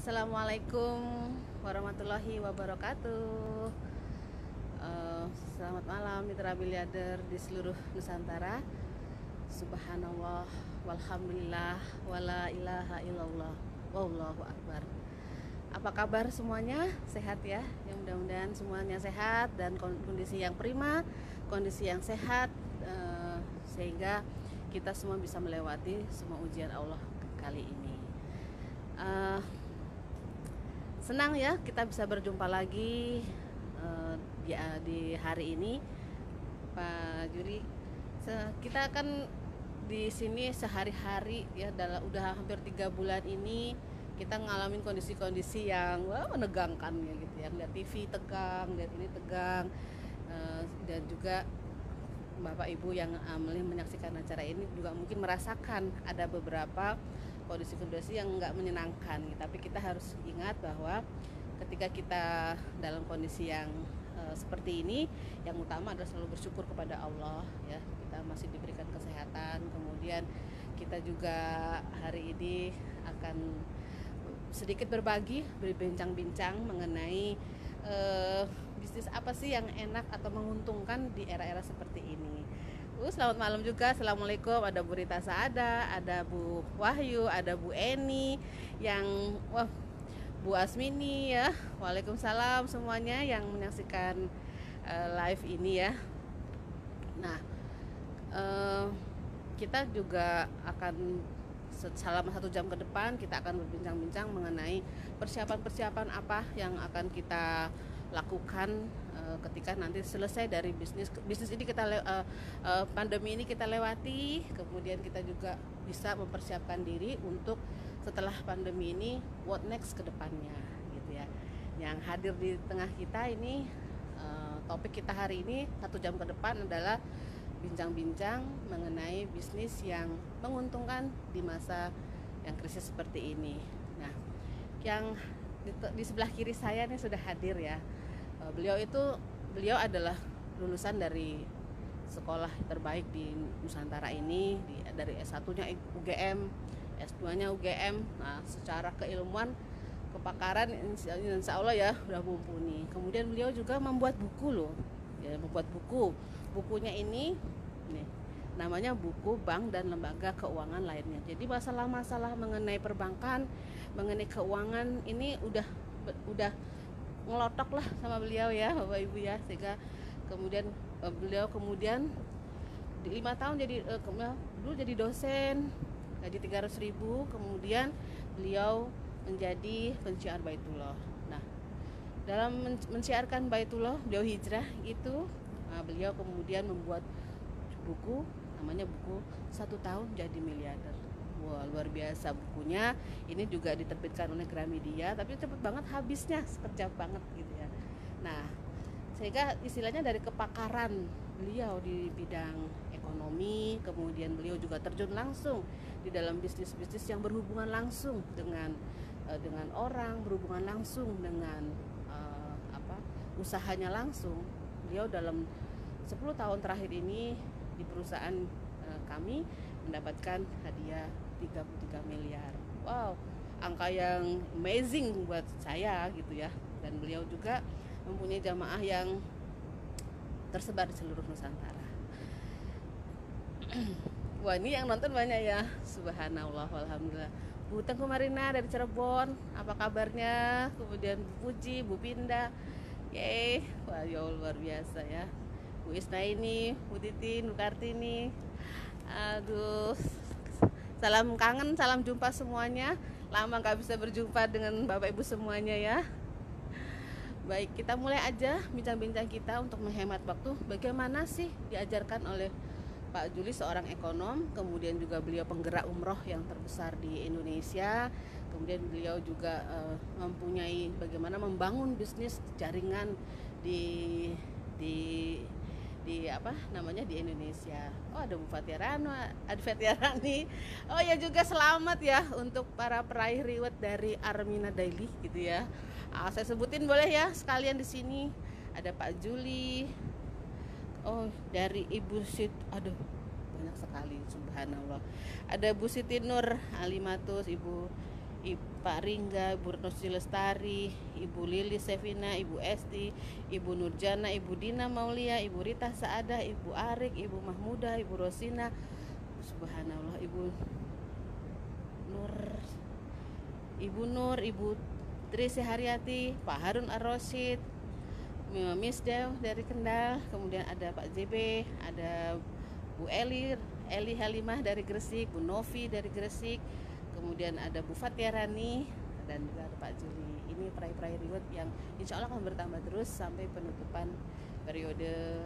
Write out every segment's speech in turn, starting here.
Assalamualaikum warahmatullahi wabarakatuh. Selamat malam mitra biliader di seluruh Nusantara. Subhanallah, walhamdulillah, wala ilaha illallah, wallahu akbar. Apa kabar semuanya? Sehat ya? Yang mudah-mudahan semuanya sehat dan kondisi yang prima, kondisi yang sehat, sehingga kita semua bisa melewati semua ujian Allah kali ini. Senang ya kita bisa berjumpa lagi di hari ini, Pak Juri. Kita akan di sini sehari-hari ya, udah hampir 3 bulan ini kita ngalamin kondisi-kondisi yang menegangkan ya gitu ya. Lihat TV tegang, lihat ini tegang, dan juga Bapak Ibu yang menyaksikan acara ini juga mungkin merasakan ada beberapa kondisi-kondisi yang nggak menyenangkan. Tapi kita harus ingat bahwa ketika kita dalam kondisi yang seperti ini, yang utama adalah selalu bersyukur kepada Allah ya. Kita masih diberikan kesehatan. Kemudian kita juga hari ini akan sedikit berbagi, berbincang-bincang mengenai bisnis apa sih yang enak atau menguntungkan di era-era seperti ini. Selamat malam juga. Assalamualaikum. Ada Bu Rita Saada, ada Bu Wahyu, ada Bu Eni, Bu Asmini ya. Waalaikumsalam semuanya yang menyaksikan live ini ya. Nah, kita juga akan selama 1 jam ke depan kita akan berbincang-bincang mengenai persiapan-persiapan apa yang akan kita lakukan ketika nanti selesai dari bisnis ini pandemi ini kita lewati. Kemudian kita juga bisa mempersiapkan diri untuk setelah pandemi ini what next ke depannya gitu ya. Yang hadir di tengah kita ini, topik kita hari ini 1 jam ke depan adalah bincang-bincang mengenai bisnis yang menguntungkan di masa yang krisis seperti ini. Nah, yang di sebelah kiri saya nih sudah hadir ya. Beliau adalah lulusan dari sekolah terbaik di Nusantara ini, dari S1-nya UGM, S2-nya UGM. Nah, secara keilmuan, kepakaran insya Allah ya udah mumpuni. Kemudian beliau juga membuat buku loh, ya, membuat buku. Bukunya ini nih, namanya Buku Bank dan Lembaga Keuangan Lainnya. Jadi masalah-masalah mengenai perbankan, mengenai keuangan ini udah ngelotok lah sama beliau ya, Bapak Ibu ya, sehingga kemudian beliau di 5 tahun dulu jadi dosen, gaji 300.000, kemudian beliau menjadi pensiar Baitullah. Nah, dalam mensiarkan Baitullah, beliau hijrah itu, beliau kemudian membuat buku, namanya buku 1 tahun jadi miliarder. Wah, luar biasa bukunya. Ini juga diterbitkan oleh Gramedia, tapi cepet banget habisnya, sekejap banget gitu ya. Nah, sehingga istilahnya dari kepakaran beliau di bidang ekonomi, kemudian beliau juga terjun langsung di dalam bisnis-bisnis yang berhubungan langsung dengan orang, berhubungan langsung dengan usahanya langsung. Beliau dalam 10 tahun terakhir ini di perusahaan kami mendapatkan hadiah 33 miliar. Wow, angka yang amazing buat saya gitu ya. Dan beliau juga mempunyai jamaah yang tersebar di seluruh Nusantara. Wah, ini yang nonton banyak ya. Subhanallah, walhamdulillah. Bu Tengku Marina dari Cirebon, apa kabarnya? Kemudian Bu Puji, Bu Pinda. Yeay, wah ya luar biasa ya. Bu Isnaini, Bu Titin, Bu Kartini. Aduh, salam kangen, salam jumpa semuanya. Lama gak bisa berjumpa dengan Bapak Ibu semuanya ya. Baik, kita mulai aja bincang-bincang kita untuk menghemat waktu. Bagaimana sih diajarkan oleh Pak Juli, seorang ekonom, kemudian juga beliau penggerak umroh yang terbesar di Indonesia. Kemudian beliau juga mempunyai bagaimana membangun bisnis jaringan di Indonesia. Oh, ada Bu Fatiarani. Oh ya, juga selamat ya untuk para peraih reward dari Armina Daily gitu ya. Saya sebutin boleh ya sekalian di sini. Ada Pak Juli. Oh, dari Ibu banyak sekali, subhanallah. Ada Bu Siti Nur Alimatus, Ibu Pak Ringga, Ibu Retno Lestari, Ibu Lili Sevina, Ibu Esti, Ibu Nurjana, Ibu Dina Maulia, Ibu Rita Saadah, Ibu Arik, Ibu Mahmudah, Ibu Rosina, subhanallah, Ibu Nur, Ibu Tri Seharyati, Pak Harun Ar-Rasyid, Miss Dew dari Kendal, kemudian ada Pak JB, ada Bu Eli Halimah dari Gresik, Bu Novi dari Gresik, kemudian ada Bu Fatia Rani, dan juga ada Pak Juli. Ini peraih-peraih reward yang insya Allah akan bertambah terus sampai penutupan periode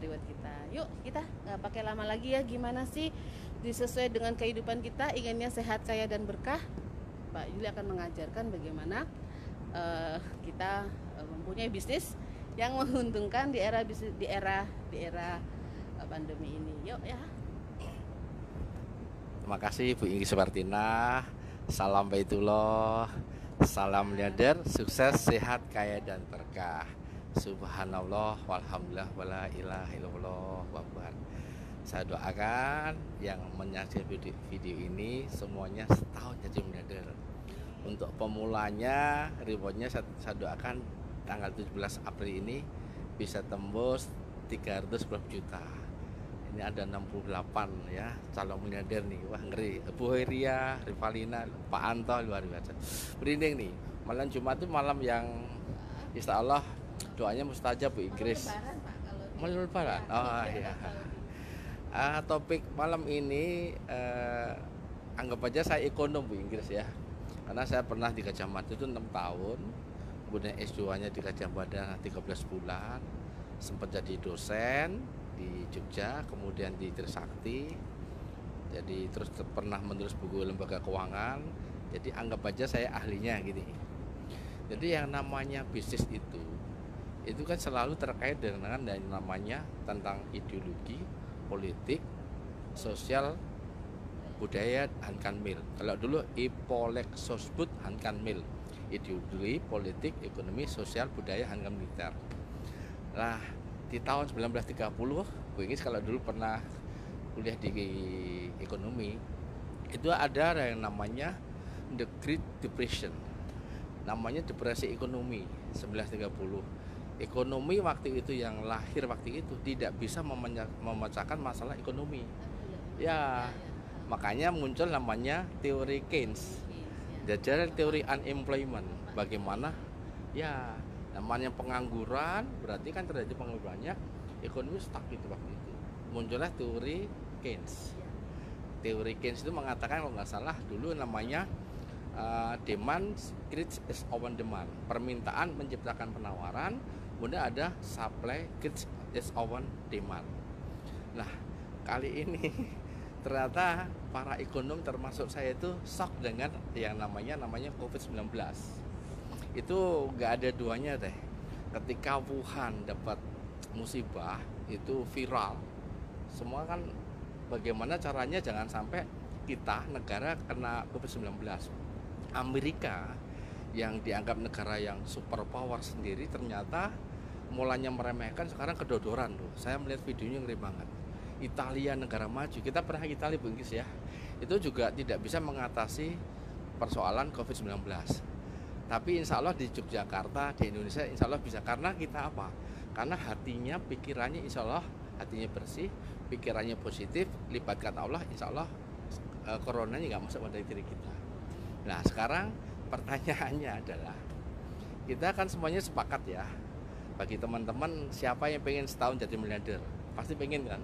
reward kita. Yuk, kita nggak pakai lama lagi ya. Gimana sih sesuai dengan kehidupan kita, inginnya sehat, kaya, dan berkah? Pak Juli akan mengajarkan bagaimana kita mempunyai bisnis yang menguntungkan di era pandemi ini. Yuk ya. Terima kasih Bu Ingrid Supartina. Salam Baitullah, salam miliarder, sukses, sehat, kaya, dan berkah. Subhanallah, walhamdulillah, wala ilaha illallah, wabar. Saya doakan yang menyaksikan video ini semuanya setahun jadi miliarder. Untuk pemulanya, rewardnya saya doakan tanggal 17 April ini bisa tembus 300 juta. Ini ada 68 ya calon miliarder nih. Wah, ngeri. Bu Heria, Rivalina, Pak Anto, luar biasa. Merinding nih. Malam Jumat itu malam yang insya Allah doanya mustajab Bu Inggris. Malam Lebaran. Oh iya. Topik malam ini anggap aja saya ekonom Bu Inggris ya. Karena saya pernah di Gajah Mada itu 6 tahun. Kemudian S2-nya di Gajah Mada 13 bulan. Sempat jadi dosen di Jogja, kemudian di Trisakti, jadi terus pernah menulis buku lembaga keuangan. Jadi anggap aja saya ahlinya gini. Jadi yang namanya bisnis itu kan selalu terkait dengan yang namanya tentang ideologi, politik, sosial, budaya, Hankanmil. Kalau dulu Ipolek Sosbud Hankanmil, ideologi, politik, ekonomi, sosial, budaya, Hankan militer. Nah, di tahun 1930, Bu Inggris kalau dulu pernah kuliah di ekonomi, itu ada yang namanya The Great Depression, namanya depresi ekonomi 1930. Ekonomi waktu itu yang lahir waktu itu tidak bisa memecahkan masalah ekonomi. Ya, makanya muncul namanya teori Keynes, jadi teori unemployment. Bagaimana? Ya, namanya pengangguran, berarti kan terjadi penganggurannya, ekonomi stuck itu waktu itu. Muncullah teori Keynes. Teori Keynes itu mengatakan kalau nggak salah dulu namanya demand creates its own demand. Permintaan menciptakan penawaran, kemudian ada supply creates its own demand. Nah, kali ini ternyata para ekonom termasuk saya itu shock dengan yang namanya COVID-19. Itu nggak ada duanya deh. Ketika Wuhan dapat musibah itu viral, semua kan bagaimana caranya jangan sampai kita negara kena COVID-19. Amerika yang dianggap negara yang superpower sendiri ternyata mulanya meremehkan, sekarang kedodoran loh. Saya melihat videonya ngeri banget. Italia negara maju, kita pernah ke Italia Bu Inggris ya, itu juga tidak bisa mengatasi persoalan COVID-19. Tapi insya Allah di Yogyakarta, di Indonesia insya Allah bisa. Karena kita apa? Karena hatinya, pikirannya insya Allah hatinya bersih, pikirannya positif, libatkan Allah, insya Allah coronanya nggak masuk pada diri kita. Nah sekarang pertanyaannya adalah, kita kan semuanya sepakat ya, bagi teman-teman siapa yang pengen setahun jadi miliarder? Pasti pengen kan?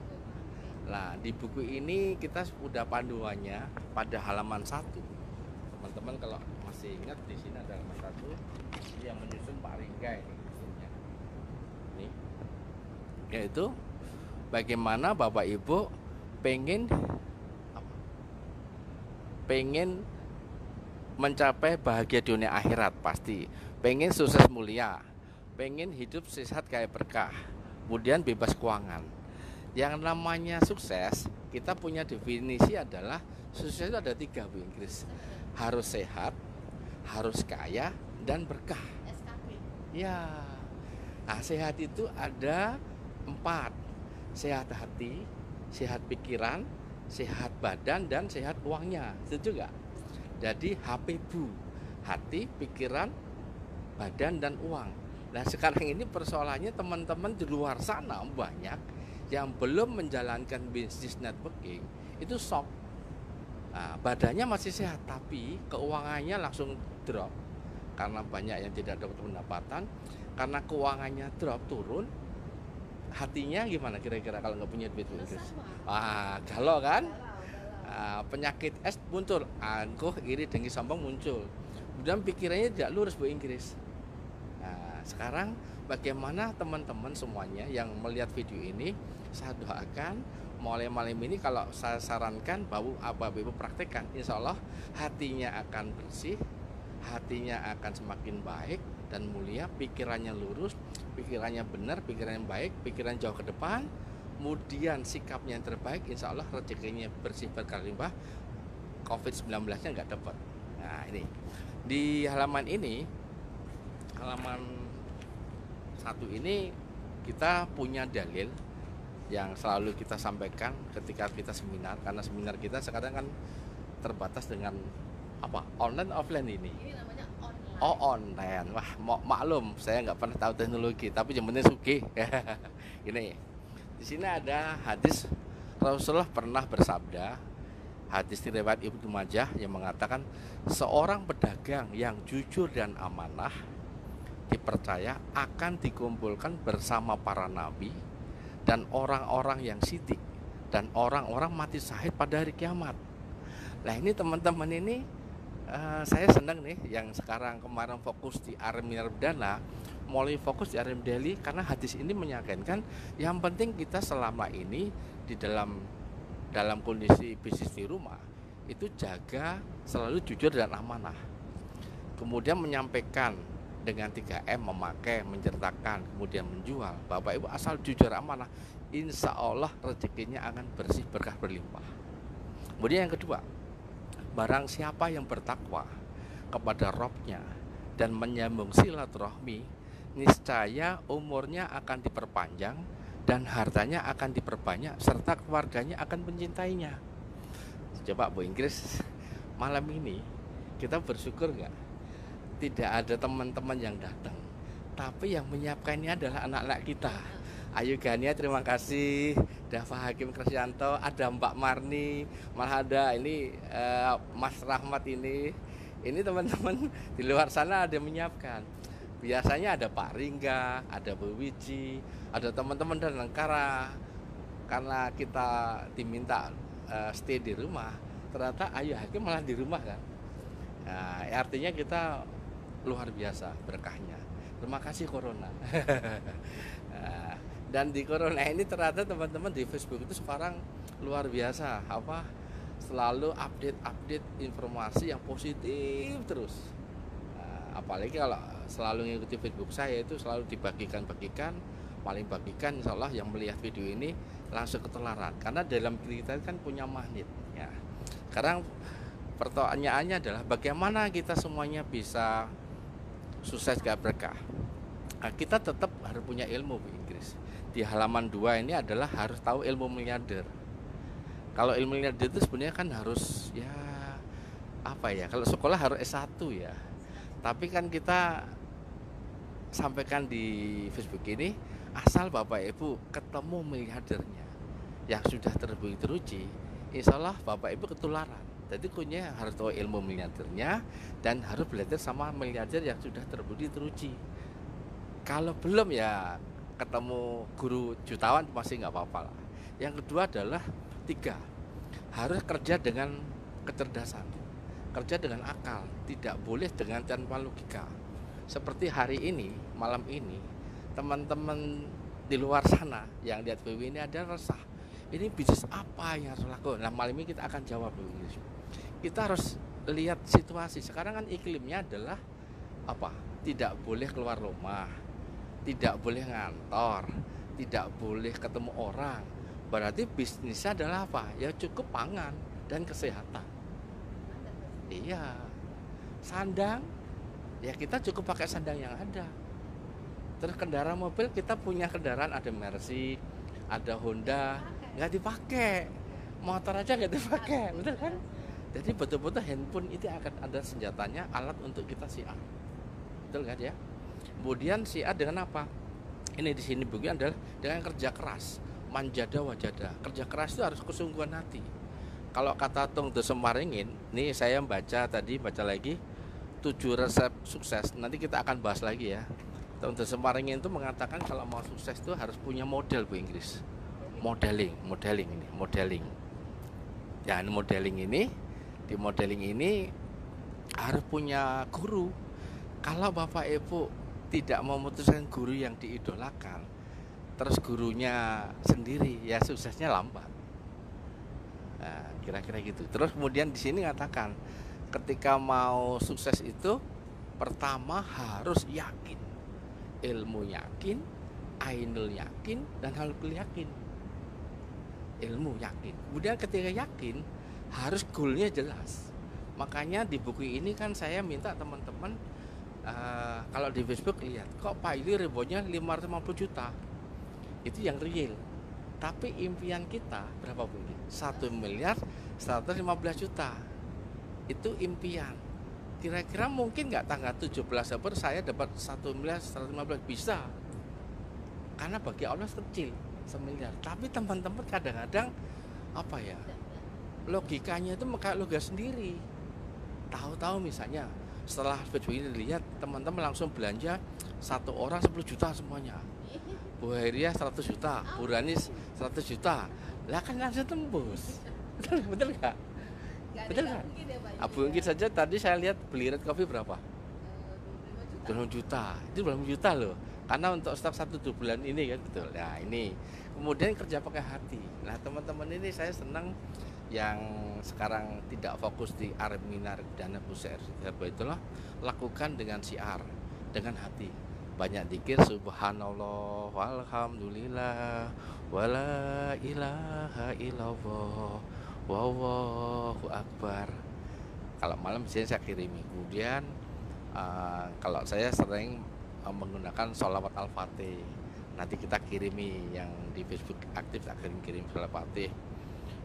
Nah di buku ini kita sudah panduannya pada halaman 1. Teman-teman kalau masih ingat, di sini ada halaman 1 yang menyusun Pak Ringga ini, yaitu bagaimana Bapak Ibu pengen mencapai bahagia dunia akhirat, pasti pengen sukses mulia, pengen hidup sehat kayak berkah, kemudian bebas keuangan. Yang namanya sukses, kita punya definisi adalah sukses itu ada 3 Bu Inggris. Harus sehat, harus kaya, dan berkah. Ya. Nah, sehat itu ada 4. Sehat hati, sehat pikiran, sehat badan, dan sehat uangnya. Setuju gak? Jadi HP bu, hati, pikiran, badan dan uang. Nah sekarang ini persoalannya teman-teman di luar sana banyak yang belum menjalankan bisnis networking itu shock. Nah, badannya masih sehat tapi keuangannya langsung drop karena banyak yang tidak dapat pendapatan, karena keuangannya drop turun, hatinya gimana kira-kira kalau nggak punya duit Inggris? Galau kan? Penyakit es muncul, angkuh, iri, dengki, sombong muncul. Kemudian pikirannya tidak lurus Bu Inggris. Nah, sekarang bagaimana teman-teman semuanya yang melihat video ini, saya doakan mulai malam ini kalau saya sarankan Bapak Ibu praktekkan, insya Allah hatinya akan bersih, hatinya akan semakin baik dan mulia, pikirannya lurus, pikirannya benar, pikirannya baik, pikiran jauh ke depan, kemudian sikapnya yang terbaik, insya Allah rezekinya bersih berkah limpah, COVID-19 nya nggak dapat. Nah ini di halaman ini, halaman 1 ini kita punya dalil yang selalu kita sampaikan ketika kita seminar, karena seminar kita sekarang kan terbatas dengan apa, online offline ini. Ini namanya online. Oh online, wah maklum saya nggak pernah tahu teknologi, tapi yang penting sugih. Ini di sini ada hadis Rasulullah pernah bersabda, hadis riwayat Ibnu Majah yang mengatakan seorang pedagang yang jujur dan amanah dipercaya akan dikumpulkan bersama para nabi dan orang-orang yang sidik dan orang-orang mati syahid pada hari kiamat. Nah ini teman-teman ini saya senang nih yang sekarang kemarin fokus di RM Mirbdana, mulai fokus di RM Daily, karena hadis ini meyakinkan yang penting kita selama ini di dalam kondisi bisnis di rumah itu jaga selalu jujur dan amanah. Kemudian menyampaikan dengan 3M, memakai, menceritakan, kemudian menjual. Bapak Ibu asal jujur amanah, insya Allah rezekinya akan bersih berkah berlimpah. Kemudian yang kedua, barang siapa yang bertakwa kepada Robnya dan menyambung silaturahmi, niscaya umurnya akan diperpanjang dan hartanya akan diperbanyak serta keluarganya akan mencintainya. Coba Bu Inggris, malam ini kita bersyukur nggak? Tidak ada teman-teman yang datang, tapi yang menyiapkan ini adalah anak-anak kita. Ayu Gania terima kasih, Dava Hakim Krisyanto, ada Mbak Marni, malah ada ini Mas Rahmat ini teman-teman di luar sana ada yang menyiapkan. Biasanya ada Pak Ringga, ada Bu Wiji, ada teman-teman dan Lengkara. Karena kita diminta stay di rumah, ternyata Ayu Hakim malah di rumah kan. Nah, artinya kita luar biasa berkahnya. Terima kasih Corona. Nah, dan di Corona ini ternyata teman-teman di Facebook itu sekarang luar biasa, selalu update informasi yang positif terus. Nah, apalagi kalau selalu mengikuti Facebook saya itu selalu dibagikan, paling bagikan insya Allah yang melihat video ini langsung ketularan, karena dalam diri kita kan punya magnet ya. Sekarang pertanyaannya adalah bagaimana kita semuanya bisa sukses gak berkah. Nah, kita tetap harus punya ilmu Bu Inggris. Di halaman 2 ini adalah harus tahu ilmu miliarder. Kalau ilmu miliarder itu sebenarnya kan harus kalau sekolah harus S1 ya. Tapi kan kita sampaikan di Facebook ini, asal Bapak Ibu ketemu miliardernya yang sudah terbukti teruji, insya Allah Bapak Ibu ketularan. Jadi kuncinya harus tahu ilmu miliardernya dan harus belajar sama miliarder yang sudah terbukti teruji. Kalau belum ya ketemu guru jutawan masih nggak apa-apa lah. Yang kedua adalah 3, harus kerja dengan kecerdasan, kerja dengan akal, tidak boleh dengan tanpa logika. Seperti hari ini, malam ini, teman-teman di luar sana yang lihat video ini ada resah. Ini bisnis apa yang harus lakukan? Nah malam ini kita akan jawab dulu. Kita harus lihat situasi. Sekarang kan iklimnya adalah tidak boleh keluar rumah, tidak boleh ngantor, tidak boleh ketemu orang. Berarti bisnisnya adalah ya cukup pangan dan kesehatan. Iya, sandang ya kita cukup pakai sandang yang ada. Terus kendaraan mobil kita punya kendaraan, ada Mercy, ada Honda, nggak dipakai. Motor aja nggak dipakai, betul kan? Jadi betul-betul handphone itu akan ada senjatanya, alat untuk kita syiar. Betul kan ya? Kemudian syiar dengan apa? Ini di sini begini adalah dengan kerja keras, manjada wajada. Kerja keras itu harus kesungguhan hati. Kalau kata Tung Desemaringin, nih saya baca lagi 7 resep sukses. Nanti kita akan bahas lagi ya. Tung Desemaringin itu mengatakan kalau mau sukses itu harus punya model, Bu Inggris. Modeling. Ya, di modeling ini harus punya guru. Kalau Bapak Ibu tidak memutuskan guru yang diidolakan, terus gurunya sendiri, ya suksesnya lambat. Nah, kira-kira gitu. Terus kemudian di sini katakan, ketika mau sukses itu pertama harus yakin, ilmu yakin, ainul yakin, dan halukul yakin. Ilmu yakin. Kemudian ketika yakin, harus goalnya jelas. Makanya di buku ini kan saya minta teman-teman, kalau di Facebook lihat, kok Pak Yuli rewardnya 550 juta, itu yang real. Tapi impian kita berapa Bu? 1 miliar 115 juta, itu impian. Kira-kira mungkin nggak tanggal 17 Oktober saya dapat 1 miliar 115? Bisa, karena bagi Allah kecil 1 miliar. Tapi teman-teman kadang-kadang apa ya, logikanya itu kayak logika sendiri. Tahu-tahu misalnya setelah Facebook ini dilihat, teman-teman langsung belanja satu orang 10 juta semuanya. Bu Heria 100 juta, Bu Ranis 100 juta. Lah kan langsung tembus. Betul nggak? Betul kan? Bu Inggit saja tadi saya lihat beli red coffee berapa? 20 juta. Itu 20 juta loh. Karena untuk stok 1-2 bulan ini kan, betul. Nah ini kemudian kerja pakai hati. Nah teman-teman ini saya senang yang sekarang tidak fokus di arminar dana pusat itulah, lakukan dengan syiar, dengan hati. Banyak zikir, subhanallah walhamdulillah wala ilaha illallah wallahu akbar. Kalau malam biasanya saya kirimi. Kemudian kalau saya sering menggunakan sholawat al-fatih. Nanti kita kirimi, yang di Facebook aktif saya kirim sholawat al-fatih.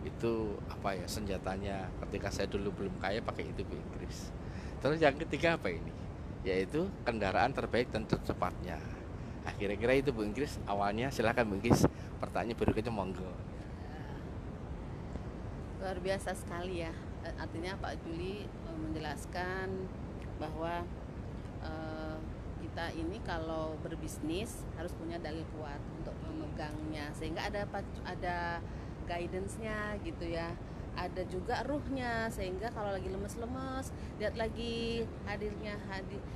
Itu apa ya, senjatanya ketika saya dulu belum kaya pakai itu Bu Inggris. Terus yang ketiga apa ini? Yaitu kendaraan terbaik dan tercepatnya. Nah, kira-kira itu Bu Inggris awalnya. Silakan Bu Inggris, pertanyaan berikutnya monggo. Luar biasa sekali ya. Artinya Pak Juli menjelaskan bahwa kita ini kalau berbisnis harus punya dalil kuat untuk memegangnya, sehingga ada guidance-nya gitu ya, ada juga ruhnya, sehingga kalau lagi lemes-lemes lihat lagi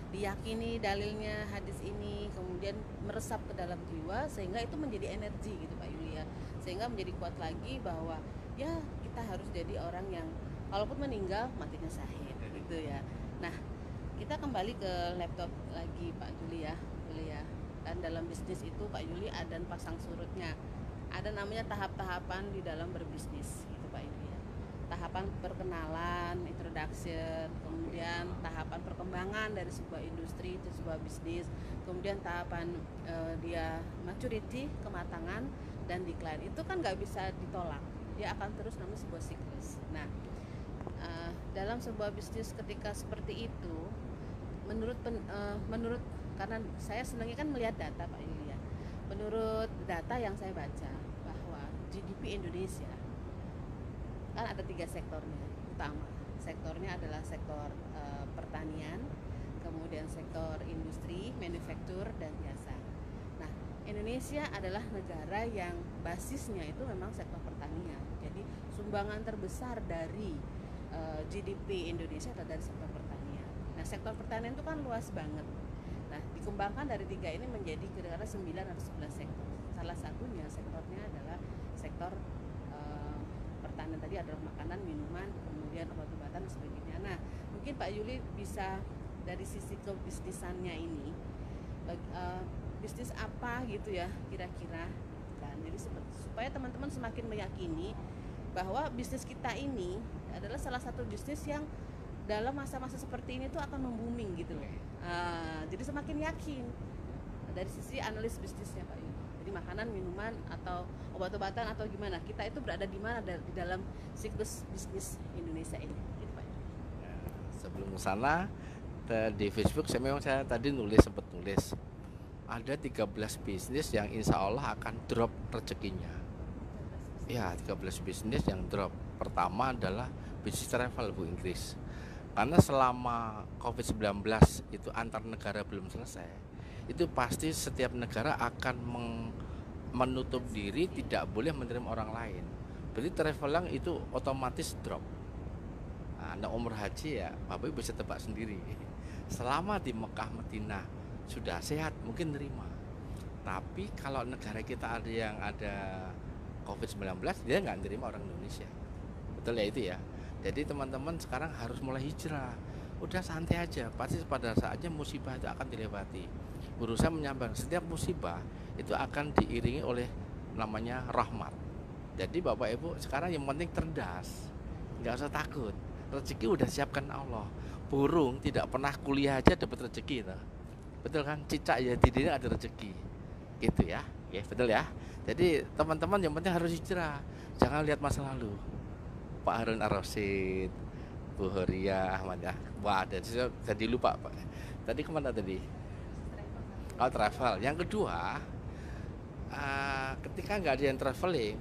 diyakini dalilnya hadis ini, kemudian meresap ke dalam jiwa sehingga itu menjadi energi gitu Pak Yulia, sehingga menjadi kuat lagi bahwa ya kita harus jadi orang yang kalaupun meninggal matinya syahid gitu ya. Nah kita kembali ke laptop lagi Pak Juli ya. Dan dalam bisnis itu Pak Juli ada pasang surutnya, ada namanya tahap-tahapan di dalam berbisnis gitu Pak Yuli ya. Tahapan perkenalan, introduction, kemudian tahapan perkembangan dari sebuah industri itu sebuah bisnis, kemudian tahapan dia maturity, kematangan, dan decline. Itu kan nggak bisa ditolak, dia akan terus namanya sebuah siklus. Nah dalam sebuah bisnis ketika seperti itu, menurut karena saya senangnya kan melihat data Pak Yuli ya. Menurut data yang saya baca bahwa GDP Indonesia kan ada 3 sektornya utama. Sektornya adalah sektor pertanian, kemudian sektor industri, manufaktur, dan jasa. Nah, Indonesia adalah negara yang basisnya itu memang sektor pertanian. Jadi sumbangan terbesar dari GDP Indonesia adalah dari sektor pertanian. Nah, sektor pertanian itu kan luas banget. Nah, dikembangkan dari 3 ini menjadi kira-kira 9 atau 11 sektor. Salah satunya sektornya adalah sektor pertanian tadi adalah makanan, minuman, kemudian obat-obatan dan sebagainya. Nah, mungkin Pak Yuli bisa dari sisi kebisnisannya ini, bisnis apa gitu ya kira-kira. Dan jadi supaya teman-teman semakin meyakini bahwa bisnis kita ini adalah salah satu bisnis yang dalam masa-masa seperti ini tuh akan membooming gitu loh. Jadi semakin yakin dari sisi analis bisnisnya Pak Yuli. Jadi makanan, minuman, atau obat-obatan atau gimana, kita itu berada di mana di dalam siklus bisnis Indonesia ini. Gitu. sebelum ke sana di Facebook saya tadi sempat nulis ada 13 bisnis yang insya Allah akan drop rezekinya. Ya, 13 bisnis yang drop. Pertama adalah bisnis travel Bu Inggris. Karena selama COVID-19 itu antar negara belum selesai, itu pasti setiap negara akan menutup diri, tidak boleh menerima orang lain. Berarti traveling itu otomatis drop. Nah, umroh haji ya, Bapak Ibu bisa tebak sendiri. Selama di Mekah Madinah sudah sehat, mungkin nerima. Tapi kalau negara kita ada yang ada COVID-19, dia nggak nerima orang Indonesia. Betul ya itu ya. Jadi teman-teman sekarang harus mulai hijrah. Udah santai aja, pasti pada saatnya musibah itu akan dilewati. Berusaha menyampaikan setiap musibah itu akan diiringi oleh namanya rahmat. Jadi Bapak Ibu sekarang yang penting cerdas, nggak usah takut. Rezeki udah siapkan Allah. Burung tidak pernah kuliah aja dapat rezeki, nah. Betul kan? Cicak ya tidak ada rezeki, gitu ya. Ya betul ya. Jadi teman-teman yang penting harus hijrah, jangan lihat masa lalu. Pak Harun Ar-Rasyid, Bu Horia Ahmad ya. Wah, jadi lupa Pak. Tadi kemana tadi? Oh, travel. Yang kedua, ketika nggak ada yang traveling,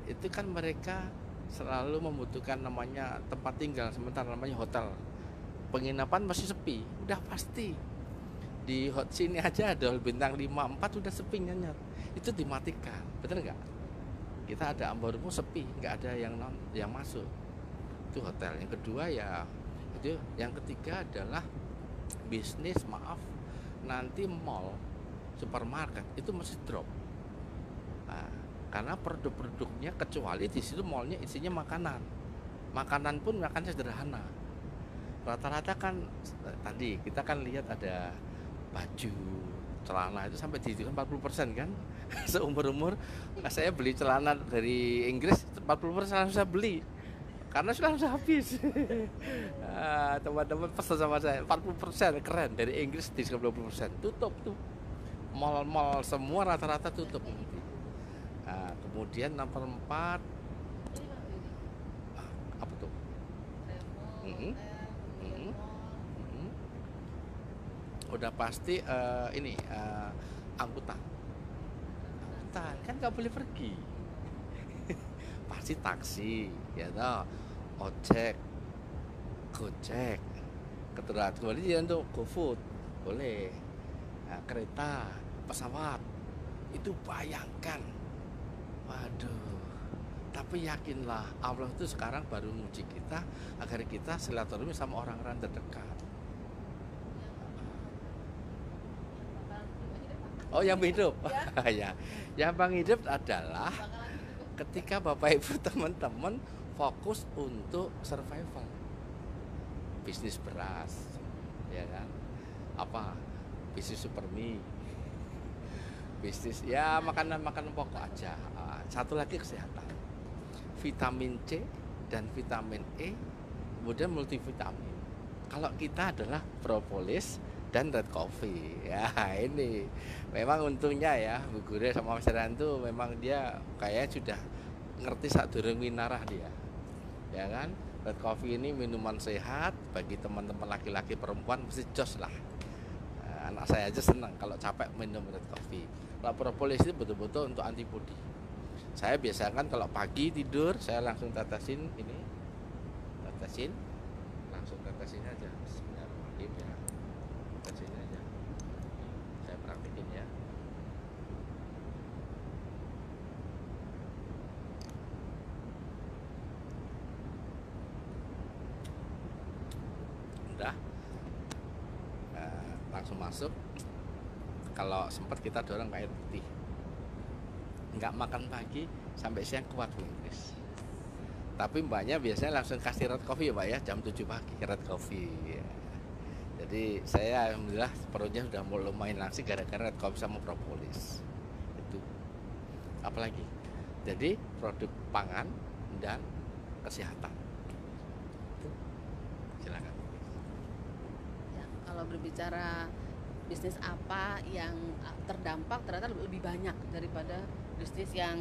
itu kan mereka selalu membutuhkan namanya tempat tinggal sementara, namanya hotel. Penginapan masih sepi, udah pasti. Di sini aja ada bintang 5, 4 udah sepi nyanyi. Itu dimatikan, betul nggak? Kita ada Ambarmu sepi, nggak ada yang masuk. Itu hotel. Yang kedua ya itu, yang ketiga adalah bisnis, nanti mall, supermarket itu masih drop. Nah, karena produk-produknya, kecuali di situ mallnya isinya makanan pun makan sederhana. Rata-rata kan tadi kita kan lihat ada baju, celana itu sampai dihitung 40% kan. Seumur-umur saya beli celana dari Inggris 40% langsung saya beli karena sudah habis. Teman-teman pesan sama saya 40% keren, dari Inggris diskon 20%, tutup tuh mall-mall semua rata-rata tutup. Kemudian nomor 4 apa tuh? Udah pasti ini angkutan kan nggak boleh pergi. Pasti taksi ya toh, ojek, gojek, kemudian untuk GoFood boleh, kereta, pesawat itu bayangkan. Waduh, tapi yakinlah Allah itu sekarang baru menguji kita agar kita silaturahmi sama orang-orang terdekat. Oh, yang hidup ya. Yang bang hidup adalah ketika Bapak Ibu teman-teman fokus untuk survival, bisnis beras ya kan, apa bisnis supermi, bisnis ya makanan pokok aja. Satu lagi kesehatan, vitamin C dan vitamin E, kemudian multivitamin. Kalau kita adalah propolis dan red coffee ya. Ini memang untungnya ya Bu Gure sama Mas Ran tuh memang dia kayak sudah ngerti saat durung winarah dia ya kan. Red coffee ini minuman sehat bagi teman-teman laki-laki perempuan, mesti jos lah. Anak saya aja senang kalau capek minum red coffee. Kalau propolis itu betul-betul untuk antibodi. Saya biasakan kalau pagi tidur saya langsung langsung tetesin aja. Bismillahirrahmanirrahim ya. Sini aja saya praktekin ya. Udah langsung masuk. Kalau sempat kita dorong air putih, nggak makan pagi sampai siang kuat Bu Inggris. Tapi mbaknya biasanya langsung kasih red coffee ya Pak ya, jam 7 pagi red coffee ya. Jadi saya alhamdulillah perutnya sudah mulai lumayan langsing gara-gara red coffee sama propolis. Itu. Apalagi? Jadi produk pangan dan kesehatan. Itu. Silakan. Ya, kalau berbicara bisnis apa yang terdampak ternyata lebih banyak daripada bisnis yang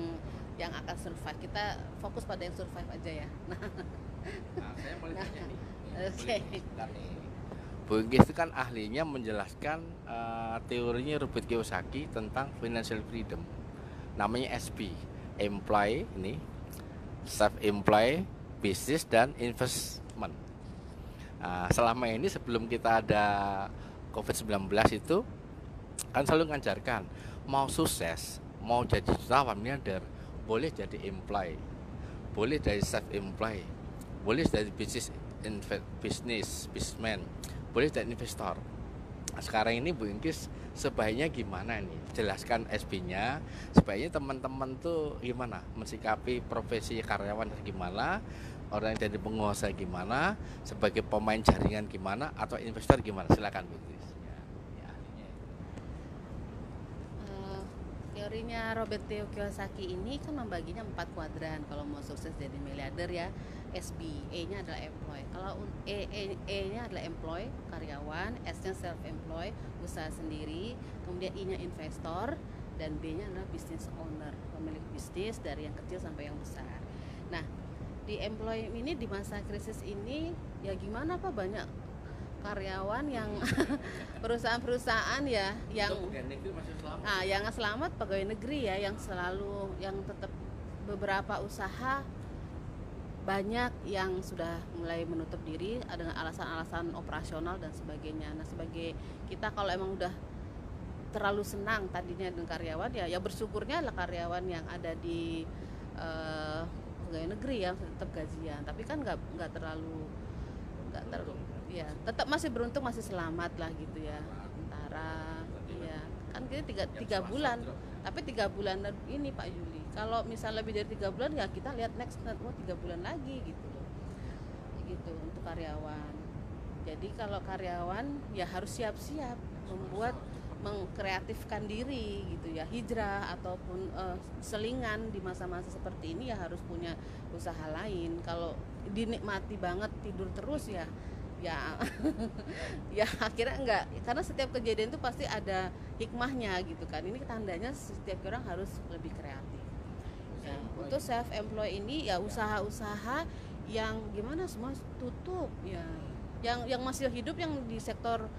akan survive. Kita fokus pada yang survive aja ya. Saya mau tanya nih. Oke. Boleh nih. Bu Inggris itu kan ahlinya menjelaskan teorinya Robert Kiyosaki tentang financial freedom. Namanya SP, employee ini, self employed, business dan investment. Selama ini sebelum kita ada COVID-19 itu kan selalu mengajarkan mau sukses, mau jadi jutawan miliarder, boleh jadi employee, boleh dari self employed, boleh dari businessman, boleh dari investor. Sekarang ini Bu Inggris sebaiknya gimana nih? Jelaskan SB-nya, sebaiknya teman-teman tuh gimana mensikapi profesi karyawan gimana, orang yang jadi penguasa gimana, sebagai pemain jaringan gimana, atau investor gimana? Silakan Bu Inggris. Ya, ahlinya. Teorinya Robert Kiyosaki ini kan membaginya 4 kuadran kalau mau sukses jadi miliarder ya. SB, E-nya adalah employee. Kalau E-nya adalah employee, karyawan, S-nya self employed, usaha sendiri, kemudian I-nya investor, dan B-nya adalah business owner, pemilik bisnis dari yang kecil sampai yang besar. Nah, di employee ini di masa krisis ini ya gimana Pak, banyak karyawan yang perusahaan-perusahaan ya yang yang selamat pegawai negeri ya, yang selalu yang tetap beberapa usaha banyak yang sudah mulai menutup diri dengan alasan-alasan operasional dan sebagainya. Nah, sebagai kita kalau emang udah terlalu senang tadinya dengan karyawan ya bersyukurnya lah karyawan yang ada di pegawai negeri yang tetap gajian, tapi kan nggak terlalu ya tetap masih beruntung, masih selamat lah gitu ya. Sementara ya kan kita tiga bulan, tapi 3 bulan ini Pak Yuli, kalau misal lebih dari 3 bulan ya kita lihat next 3 bulan lagi gitu loh, gitu untuk karyawan. Jadi kalau karyawan ya harus siap-siap membuat mengkreatifkan diri gitu ya, hijrah ataupun selingan di masa-masa seperti ini ya harus punya usaha lain. Kalau dinikmati banget tidur terus ya ya akhirnya enggak, karena setiap kejadian itu pasti ada hikmahnya gitu kan. Ini tandanya setiap orang harus lebih kreatif ya. Untuk self employed ini ya usaha-usaha yang gimana semua tutup ya, yang masih hidup yang di sektor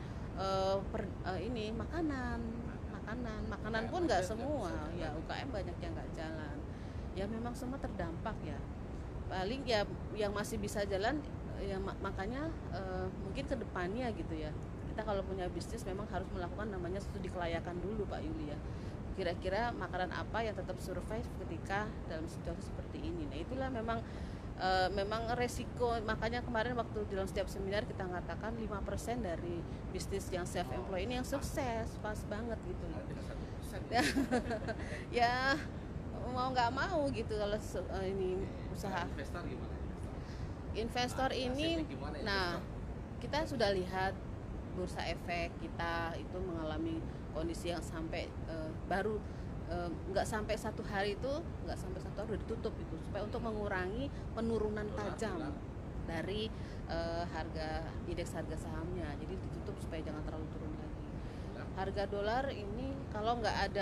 ini makanan pun nggak semua ya, UKM banyak yang nggak jalan ya, memang semua terdampak ya. Paling ya yang masih bisa jalan ya, makanya mungkin ke depannya gitu ya, kita kalau punya bisnis memang harus melakukan namanya studi kelayakan dulu Pak Yuli ya. Kira-kira makanan apa yang tetap survive ketika dalam situasi seperti ini. Nah, itulah memang resiko. Makanya kemarin waktu dalam setiap seminar kita mengatakan 5% dari bisnis yang self employed ini yang sukses, pas banget gitu loh. Ya mau nggak mau gitu kalau ini usaha. Investor ini, nah kita sudah lihat bursa efek kita itu mengalami kondisi yang sampai baru nggak sampai 1 hari itu, nggak sampai 1 hari udah ditutup itu, supaya untuk mengurangi penurunan tajam dari indeks harga sahamnya. Jadi ditutup supaya jangan terlalu turun lagi. Harga dolar ini kalau nggak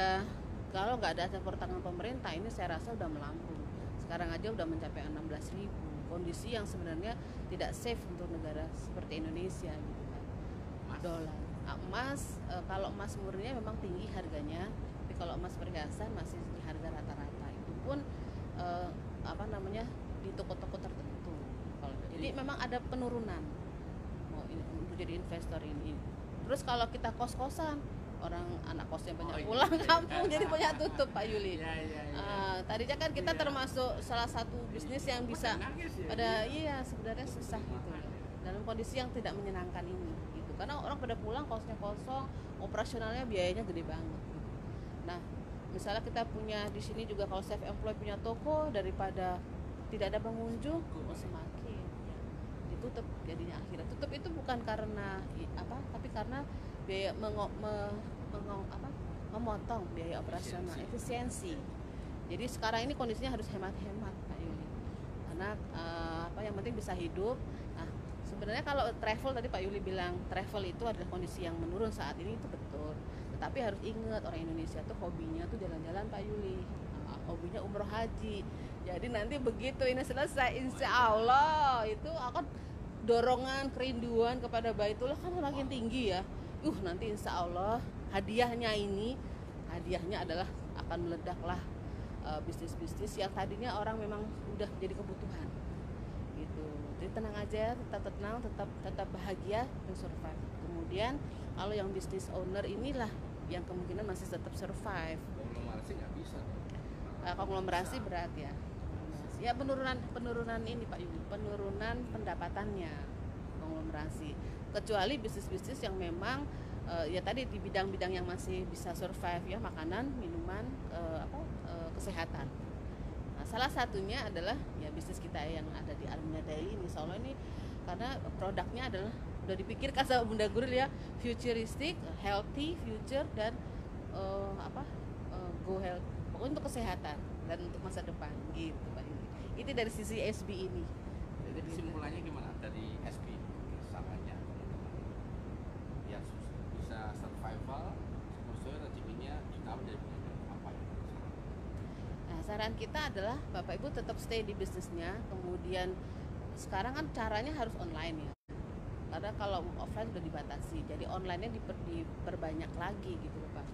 ada campur tangan pemerintah ini saya rasa udah melambung. Sekarang aja udah mencapai 16.000, kondisi yang sebenarnya tidak safe untuk negara seperti Indonesia gitu kan. Dolar. Emas, kalau emas murninya memang tinggi harganya, tapi kalau emas perhiasan masih di harga rata-rata. Itu pun di toko-toko tertentu. Jadi memang ada penurunan untuk jadi investor ini. Terus kalau kita kos-kosan, orang anak kosnya banyak pulang kampung jadi banyak tutup Pak Yuli. Tadinya kan kita termasuk salah satu bisnis yang bisa pada sebenarnya susah gitu dalam kondisi yang tidak menyenangkan ini gitu, karena orang pada pulang kosnya kosong, operasionalnya biayanya gede banget gitu. Nah, misalnya kita punya di sini juga kalau self employed punya toko, daripada tidak ada pengunjung semakin ditutup jadinya. Akhirnya tutup itu bukan karena tapi karena biaya memotong biaya operasional, efisiensi. Jadi sekarang ini kondisinya harus hemat-hemat Pak Yuli, karena yang penting bisa hidup. Nah, sebenarnya kalau travel tadi Pak Yuli bilang travel itu adalah kondisi yang menurun saat ini, itu betul. Tetapi harus ingat orang Indonesia tuh hobinya tuh jalan-jalan Pak Yuli, hobinya umroh haji. Jadi nanti begitu ini selesai, insya Allah itu akan dorongan kerinduan kepada Baitullah kan makin tinggi ya. Nanti insya Allah hadiahnya adalah akan meledaklah bisnis-bisnis yang tadinya orang memang udah jadi kebutuhan gitu. Jadi tenang aja, tetap tenang, tetap bahagia dan survive. Kemudian kalau yang bisnis owner inilah yang kemungkinan masih tetap survive. Konglomerasi nggak bisa. Konglomerasi berat ya. Ya penurunan ini Pak Yudi, penurunan pendapatannya konglomerasi. Kecuali bisnis-bisnis yang memang ya tadi di bidang-bidang yang masih bisa survive ya, makanan, minuman, kesehatan. Nah, salah satunya adalah ya bisnis kita yang ada di Armina Daily ini. Insya Allah ini karena produknya adalah udah dipikirkan sama Bunda Guril ya, futuristic, healthy, future dan go health. Pokoknya untuk kesehatan dan untuk masa depan gitu Pak Yudi. Itu dari sisi SB ini. Jadi kesimpulannya gimana dari SB sangatnya ya bisa survival sesuai rezekinya kita dari apa ya? Nah, saran kita adalah Bapak Ibu tetap stay di bisnisnya. Kemudian sekarang kan caranya harus online ya. Karena kalau offline sudah dibatasi, jadi online-nya diperbanyak lagi gitu Pak.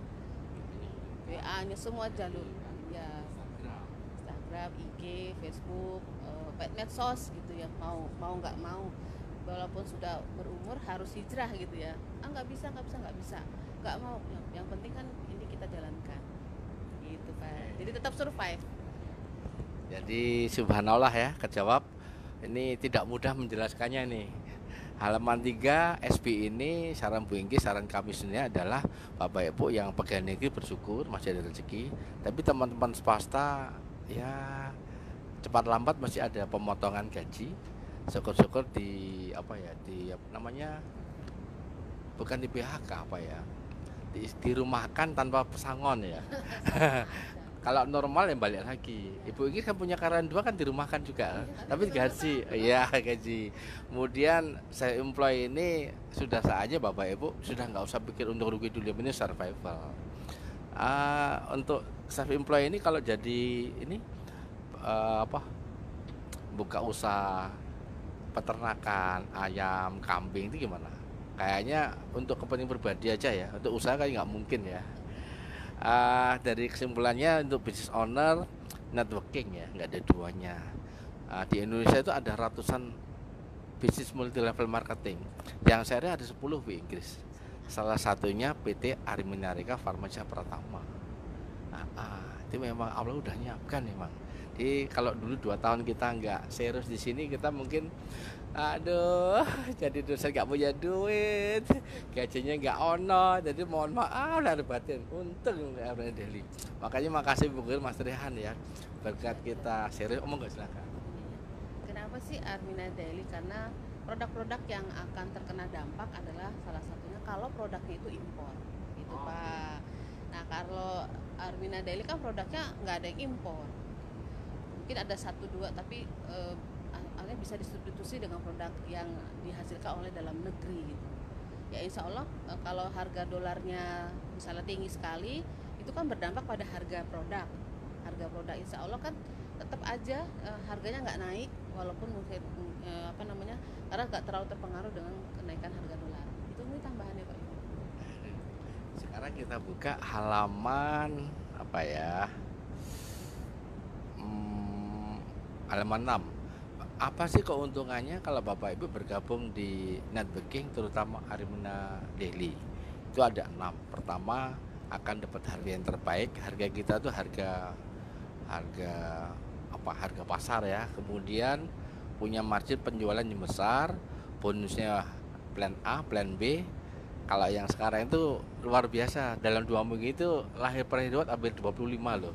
WA-nya semua jalur ya. Instagram, IG, Facebook, medsos gitu ya, mau nggak mau, walaupun sudah berumur harus hijrah gitu ya. Nggak bisa, nggak mau. Yang penting kan ini kita jalankan, gitu Pak. Jadi tetap survive. Jadi subhanallah ya, kejawab. Ini tidak mudah menjelaskannya nih. Halaman 3 SB ini saran Bu Ingki, saran kami sebenarnya adalah Bapak Ibu yang pegawai negeri bersyukur masih ada rezeki, tapi teman-teman swasta ya cepat lambat masih ada pemotongan gaji. Syukur-syukur bukan di PHK dirumahkan tanpa pesangon ya. Kalau normal yang balik lagi. Ibu ini kan punya karyawan 2 kan dirumahkan juga, tapi gaji, ya gaji. Kemudian saya employ ini sudah saatnya Bapak Ibu sudah nggak usah pikir untung rugi dulu, ini survival. Untuk self employ ini kalau jadi ini buka usaha peternakan ayam, kambing itu gimana? Kayaknya untuk kepentingan pribadi aja ya, untuk usaha kayak nggak mungkin ya. Dari kesimpulannya untuk business owner networking ya, nggak ada duanya. Di Indonesia itu ada ratusan bisnis multi level marketing, yang saya ada 10 di Inggris. Salah satunya PT Arminarika Farmacia Pratama. Itu memang Allah udah nyiapkan memang. Jadi kalau dulu 2 tahun kita nggak serius di sini, kita mungkin jadi dosen nggak punya duit, gajinya nggak ono, jadi mohon maaf lahir batin. Untung Armina Daily. Makanya makasih Bu Gil, Mas Rehan ya, berkat kita serius. Nggak silakan. Kenapa sih Armina Daily? Karena produk-produk yang akan terkena dampak adalah salah satunya kalau produknya itu impor, gitu Pak. Nah kalau Armina Daily kan produknya nggak ada yang impor, mungkin ada 1-2 tapi bisa disubstitusi dengan produk yang dihasilkan oleh dalam negeri gitu. Ya insya Allah kalau harga dolarnya misalnya tinggi sekali, itu kan berdampak pada harga produk insya Allah kan tetap aja harganya nggak naik, walaupun mungkin karena nggak terlalu terpengaruh dengan kenaikan harga dolar. Itu mungkin tambahannya Pak. Sekarang kita buka halaman halaman 6. Apa sih keuntungannya kalau Bapak Ibu bergabung di networking, terutama Armina Daily? Itu ada 6. Pertama, akan dapat harga yang terbaik. Harga kita tuh harga pasar ya. Kemudian punya margin penjualan yang besar, bonusnya plan A, plan B. Kalau yang sekarang itu luar biasa. Dalam 2 minggu itu lahir penerima hampir 25 loh.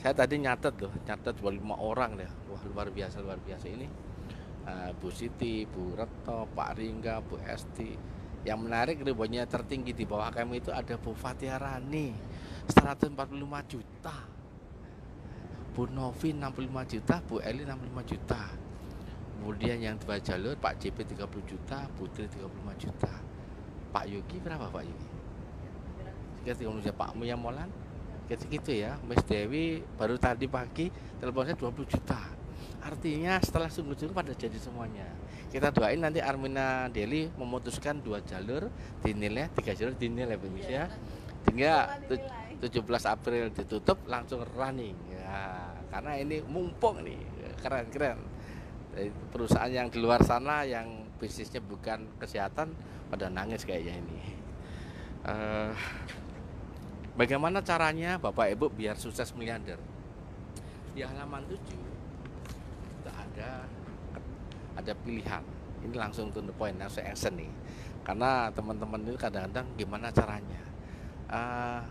Saya tadi nyatet 25 orang deh. Wah luar biasa ini. Bu Siti, Bu Retno, Pak Ringga, Bu Esti. Yang menarik ribuannya tertinggi di bawah kami itu ada Bu Fatia Rani 145 juta, Bu Novi 65 juta, Bu Eli 65 juta. Kemudian yang 2 jalur Pak JP 30 juta, Putri 35 juta. Pak Yogi berapa Pak Yogi? Sekitar Pak Muya Molan gitu ya. Miss Dewi baru tadi pagi telepon saya 20 juta. Artinya setelah sungguh-sungguh pada jadi semuanya. Kita doain nanti Armina Deli memutuskan 2 jalur dinilai, 3 jalur dinilai Indonesia. Hingga 17 April ditutup langsung running. Ya, karena ini mumpung nih, keren-keren. Perusahaan yang di luar sana yang bisnisnya bukan kesehatan pada nangis kayaknya ini. Bagaimana caranya Bapak Ibu biar sukses miliarder? Di halaman 7 ada pilihan. Ini langsung to the point, langsung action nih. Karena teman-teman itu kadang-kadang gimana caranya.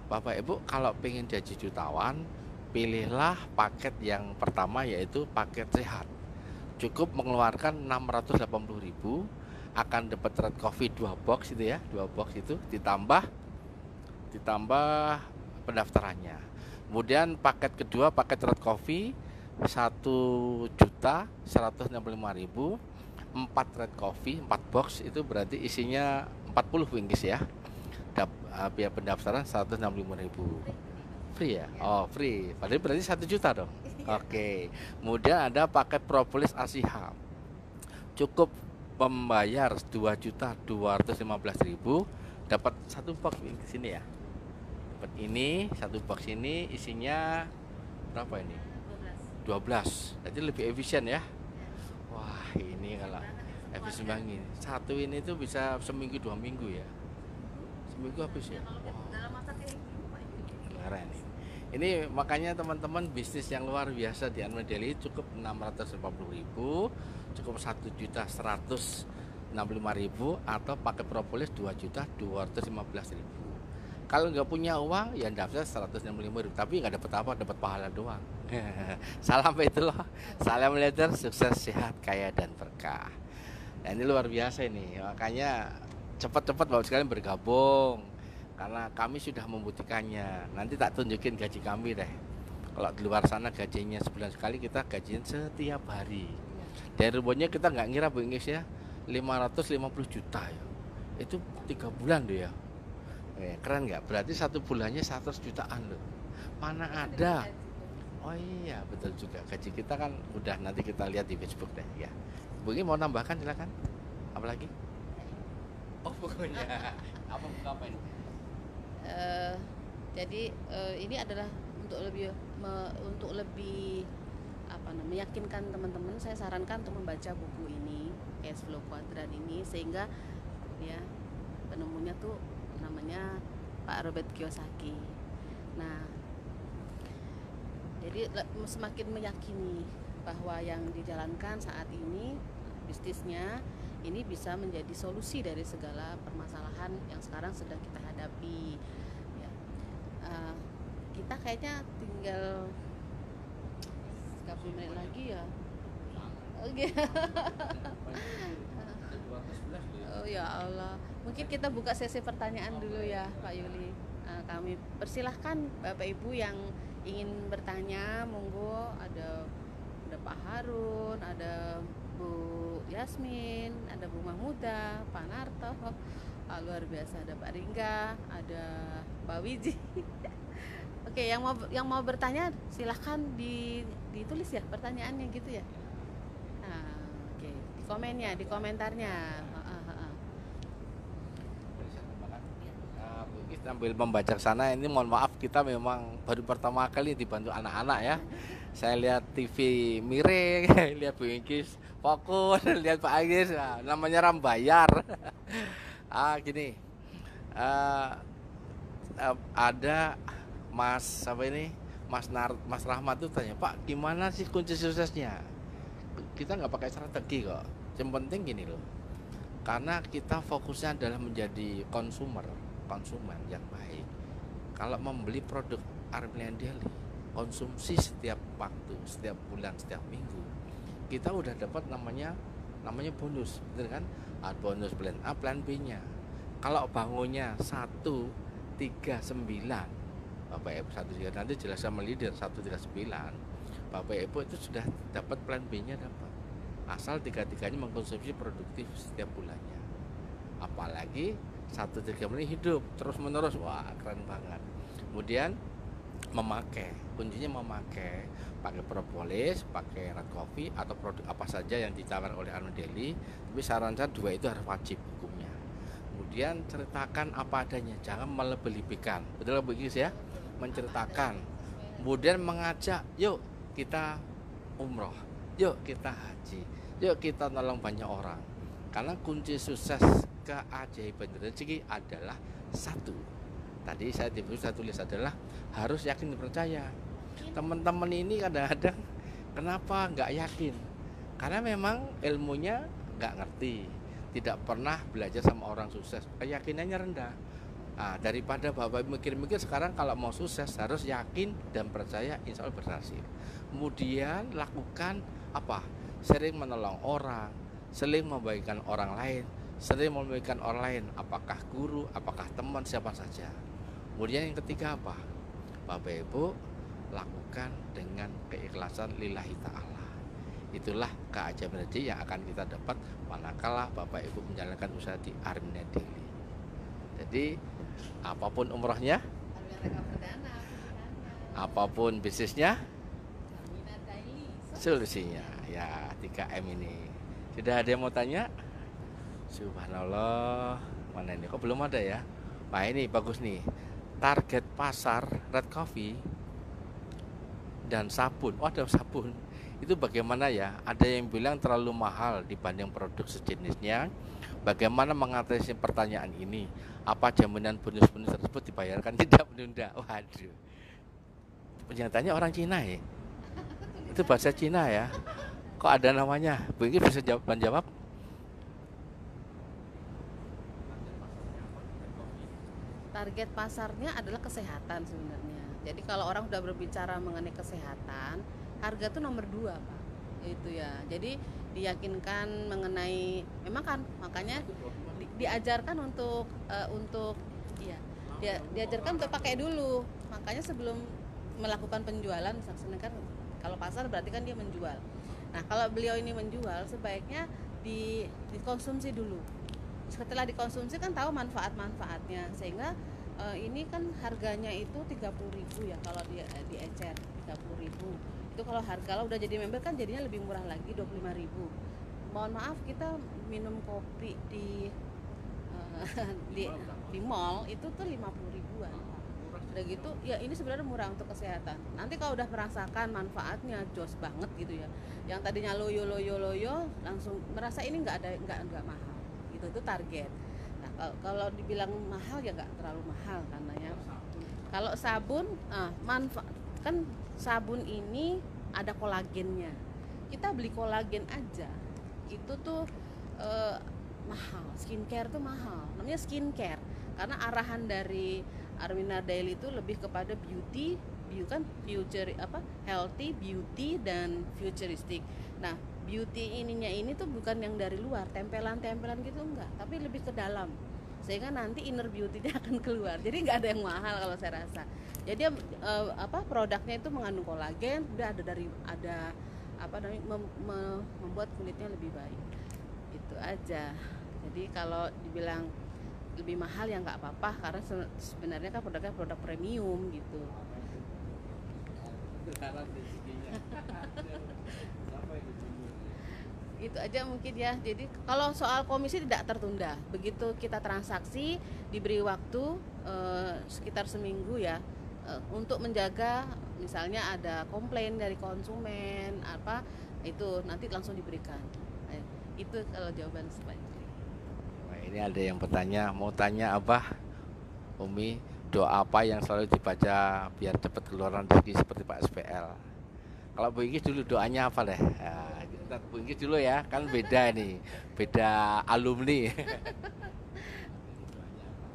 Bapak Ibu kalau pengen jadi jutawan, pilihlah paket yang pertama yaitu paket sehat. Cukup mengeluarkan 680.000 akan dapat red coffee 2 box itu ya, 2 box itu ditambah pendaftarannya. Kemudian paket kedua paket red coffee 1.165.000, 4 red coffee 4 box itu berarti isinya 40 bingkis ya. Biaya pendaftaran 165.000. Free ya? Oh free, padahal berarti 1 juta dong. Oke. Kemudian ada paket propolis Asiha, cukup membayar 2.215.000 dapat 1 box di sini ya. Dapat ini 1 box ini isinya berapa ini? 12. Jadi lebih efisien ya. Wah ini kalau efisien banget. Satu ini tuh bisa seminggu 2 minggu ya. Seminggu habis ya. Keren. Ini makanya teman-teman bisnis yang luar biasa di Armina Deli cukup 680.000, cukup 1.165.000 atau pakai propolis 2.215.000. Kalau nggak punya uang ya daftar 165.000, tapi nggak dapat apa, dapat pahala doang. Salam Baitullah, salam leader, sukses, sehat, kaya dan berkah. Nah, ini luar biasa ini, makanya cepat-cepat Bapak sekalian bergabung karena kami sudah membuktikannya. Nanti tak tunjukin gaji kami deh. Kalau di luar sana gajinya sebulan sekali, kita gajian setiap hari. Dari rumahnya kita nggak ngira Bu Inggris ya, 550 juta ya. Itu 3 bulan tuh ya. Keren nggak? Berarti 1 bulannya 100 jutaan loh. Mana ada? Oh iya betul juga. Gaji kita kan udah nanti kita lihat di Facebook deh ya. Bu Inggris mau nambahkan silakan. Apalagi? Oh pokoknya apa ini? Jadi ini adalah untuk lebih meyakinkan teman-teman, saya sarankan untuk membaca buku ini, Cash Flow Quadrant ini, sehingga ya penemunya tuh namanya Pak Robert Kiyosaki. Nah, jadi semakin meyakini bahwa yang dijalankan saat ini bisnisnya ini bisa menjadi solusi dari segala permasalahan yang sekarang sedang kita hadapi. Ya. Kita kayaknya tinggal 30 menit lagi ya. Oke. Oh ya Allah. Mungkin kita buka sesi pertanyaan dulu ya Pak Yuli. Kami persilahkan Bapak Ibu yang ingin bertanya, monggo. Ada Pak Harun, ada Bu Yasmin, ada Bu Mahmuda, Pak Narto, luar biasa, ada Pak Ringga, ada Pak Wiji. Oke, yang mau bertanya silahkan ditulis ya pertanyaannya gitu ya. Oke, di komennya, di komentarnya. Sambil membaca sana, ini mohon maaf kita memang baru pertama kali dibantu anak-anak ya. Saya lihat TV miring, lihat Bu Inggris fokus, lihat Pak Agis, namanya rambayar. Gini, ada Mas Mas Rahmat tuh tanya, Pak gimana sih kunci suksesnya? Kita nggak pakai strategi kok. Yang penting gini loh, karena kita fokusnya adalah menjadi konsumen yang baik. Kalau membeli produk Armina Deli, konsumsi setiap waktu, setiap bulan, setiap minggu, kita udah dapat namanya bonus, betul kan? Bonus plan A, plan B-nya. Kalau bangunnya 139, Bapak Ibu 139 nanti jelas sama leader 139, Bapak Ibu itu sudah dapat plan B-nya dapat. Asal tiga-tiganya mengkonsumsi produktif setiap bulannya. Apalagi 139 hidup terus menerus, wah keren banget. Kemudian memakai, kuncinya memakai, pakai propolis, pakai red coffee atau produk apa saja yang ditawarkan oleh Almond Daily. Tapi saran saya dua itu harus wajib hukumnya. Kemudian ceritakan apa adanya, jangan melebih-lebihkan. Betul Bu Ingis ya? Menceritakan. Kemudian mengajak, yuk kita umroh, yuk kita haji, yuk kita nolong banyak orang. Karena kunci sukses keajaiban rezeki adalah satu. Tadi saya tulis adalah harus yakin dan percaya. Teman-teman ini kadang-kadang kenapa nggak yakin? Karena memang ilmunya nggak ngerti, tidak pernah belajar sama orang sukses, keyakinannya rendah. Nah, daripada Bapak mikir-mikir, sekarang kalau mau sukses harus yakin dan percaya, insya Allah berhasil. Kemudian lakukan apa? Sering menolong orang, sering membaikkan orang lain, sering membaikkan orang lain, apakah guru, apakah teman, siapa saja. Kemudian yang ketiga apa? Bapak Ibu lakukan dengan keikhlasan lillahi ta'ala. Itulah keajaiban rezeki yang akan kita dapat manakala Bapak Ibu menjalankan usaha di Armina Daily. Jadi apapun umrohnya, apapun bisnisnya, solusinya ya 3M ini. Sudah ada yang mau tanya? Subhanallah, mana ini? Kok belum ada ya? Nah ini bagus nih. Target pasar red coffee dan sabun. Oh ada sabun. Itu bagaimana ya? Ada yang bilang terlalu mahal dibanding produk sejenisnya. Bagaimana mengatasi pertanyaan ini? Apa jaminan bonus-bonus tersebut dibayarkan tidak menunda? Waduh. Yang tanya orang Cina ya? Itu bahasa Cina ya? Kok ada namanya? Bu Ingrid bisa menjawab? Target pasarnya adalah kesehatan sebenarnya. Jadi kalau orang udah berbicara mengenai kesehatan, harga tuh nomor 2 Pak. Itu ya. Jadi diyakinkan mengenai, memang kan makanya diajarkan untuk diajarkan untuk pakai dulu. Makanya sebelum melakukan penjualan, misalnya kan kalau pasar berarti kan dia menjual. Nah kalau beliau ini menjual, sebaiknya dikonsumsi dulu. Setelah dikonsumsi kan tahu manfaat-manfaatnya, sehingga ini kan harganya itu 30.000 ya kalau diecer 30.000. Itu kalau udah jadi member kan jadinya lebih murah lagi 25.000. Mohon maaf, kita minum kopi di mall itu tuh 50.000-an. Udah gitu ya, ini sebenarnya murah untuk kesehatan. Nanti kalau udah merasakan manfaatnya jos banget gitu ya, yang tadinya loyo langsung merasa ini nggak mahal. Itu target. Nah kalau dibilang mahal ya nggak terlalu mahal karena ya. Kalau sabun, manfaat kan sabun ini ada kolagennya. Kita beli kolagen aja itu tuh mahal. Skincare tuh mahal. Namanya skincare karena arahan dari Armina Daily itu lebih kepada beauty kan healthy, beauty dan futuristic. Nah beauty ini tuh bukan yang dari luar, tempelan gitu enggak, tapi lebih ke dalam, sehingga nanti inner beauty-nya akan keluar. Jadi nggak ada yang mahal kalau saya rasa. Jadi produknya itu mengandung kolagen, udah membuat kulitnya lebih baik. Itu aja. Jadi kalau dibilang lebih mahal ya nggak apa-apa, karena sebenarnya kan produknya produk premium gitu. Itu aja mungkin ya. Jadi kalau soal komisi tidak tertunda, begitu kita transaksi diberi waktu sekitar seminggu ya, untuk menjaga misalnya ada komplain dari konsumen itu nanti langsung diberikan. Itu kalau jawaban selanjutnya. Nah, ini ada yang bertanya, mau tanya apa Umi, doa apa yang selalu dibaca biar cepat keluaran rezeki seperti Pak SPL? Kalau Bu Ingrid dulu doanya apa deh? Nah, kita Bu Ingrid dulu ya, kan beda nih, beda alumni.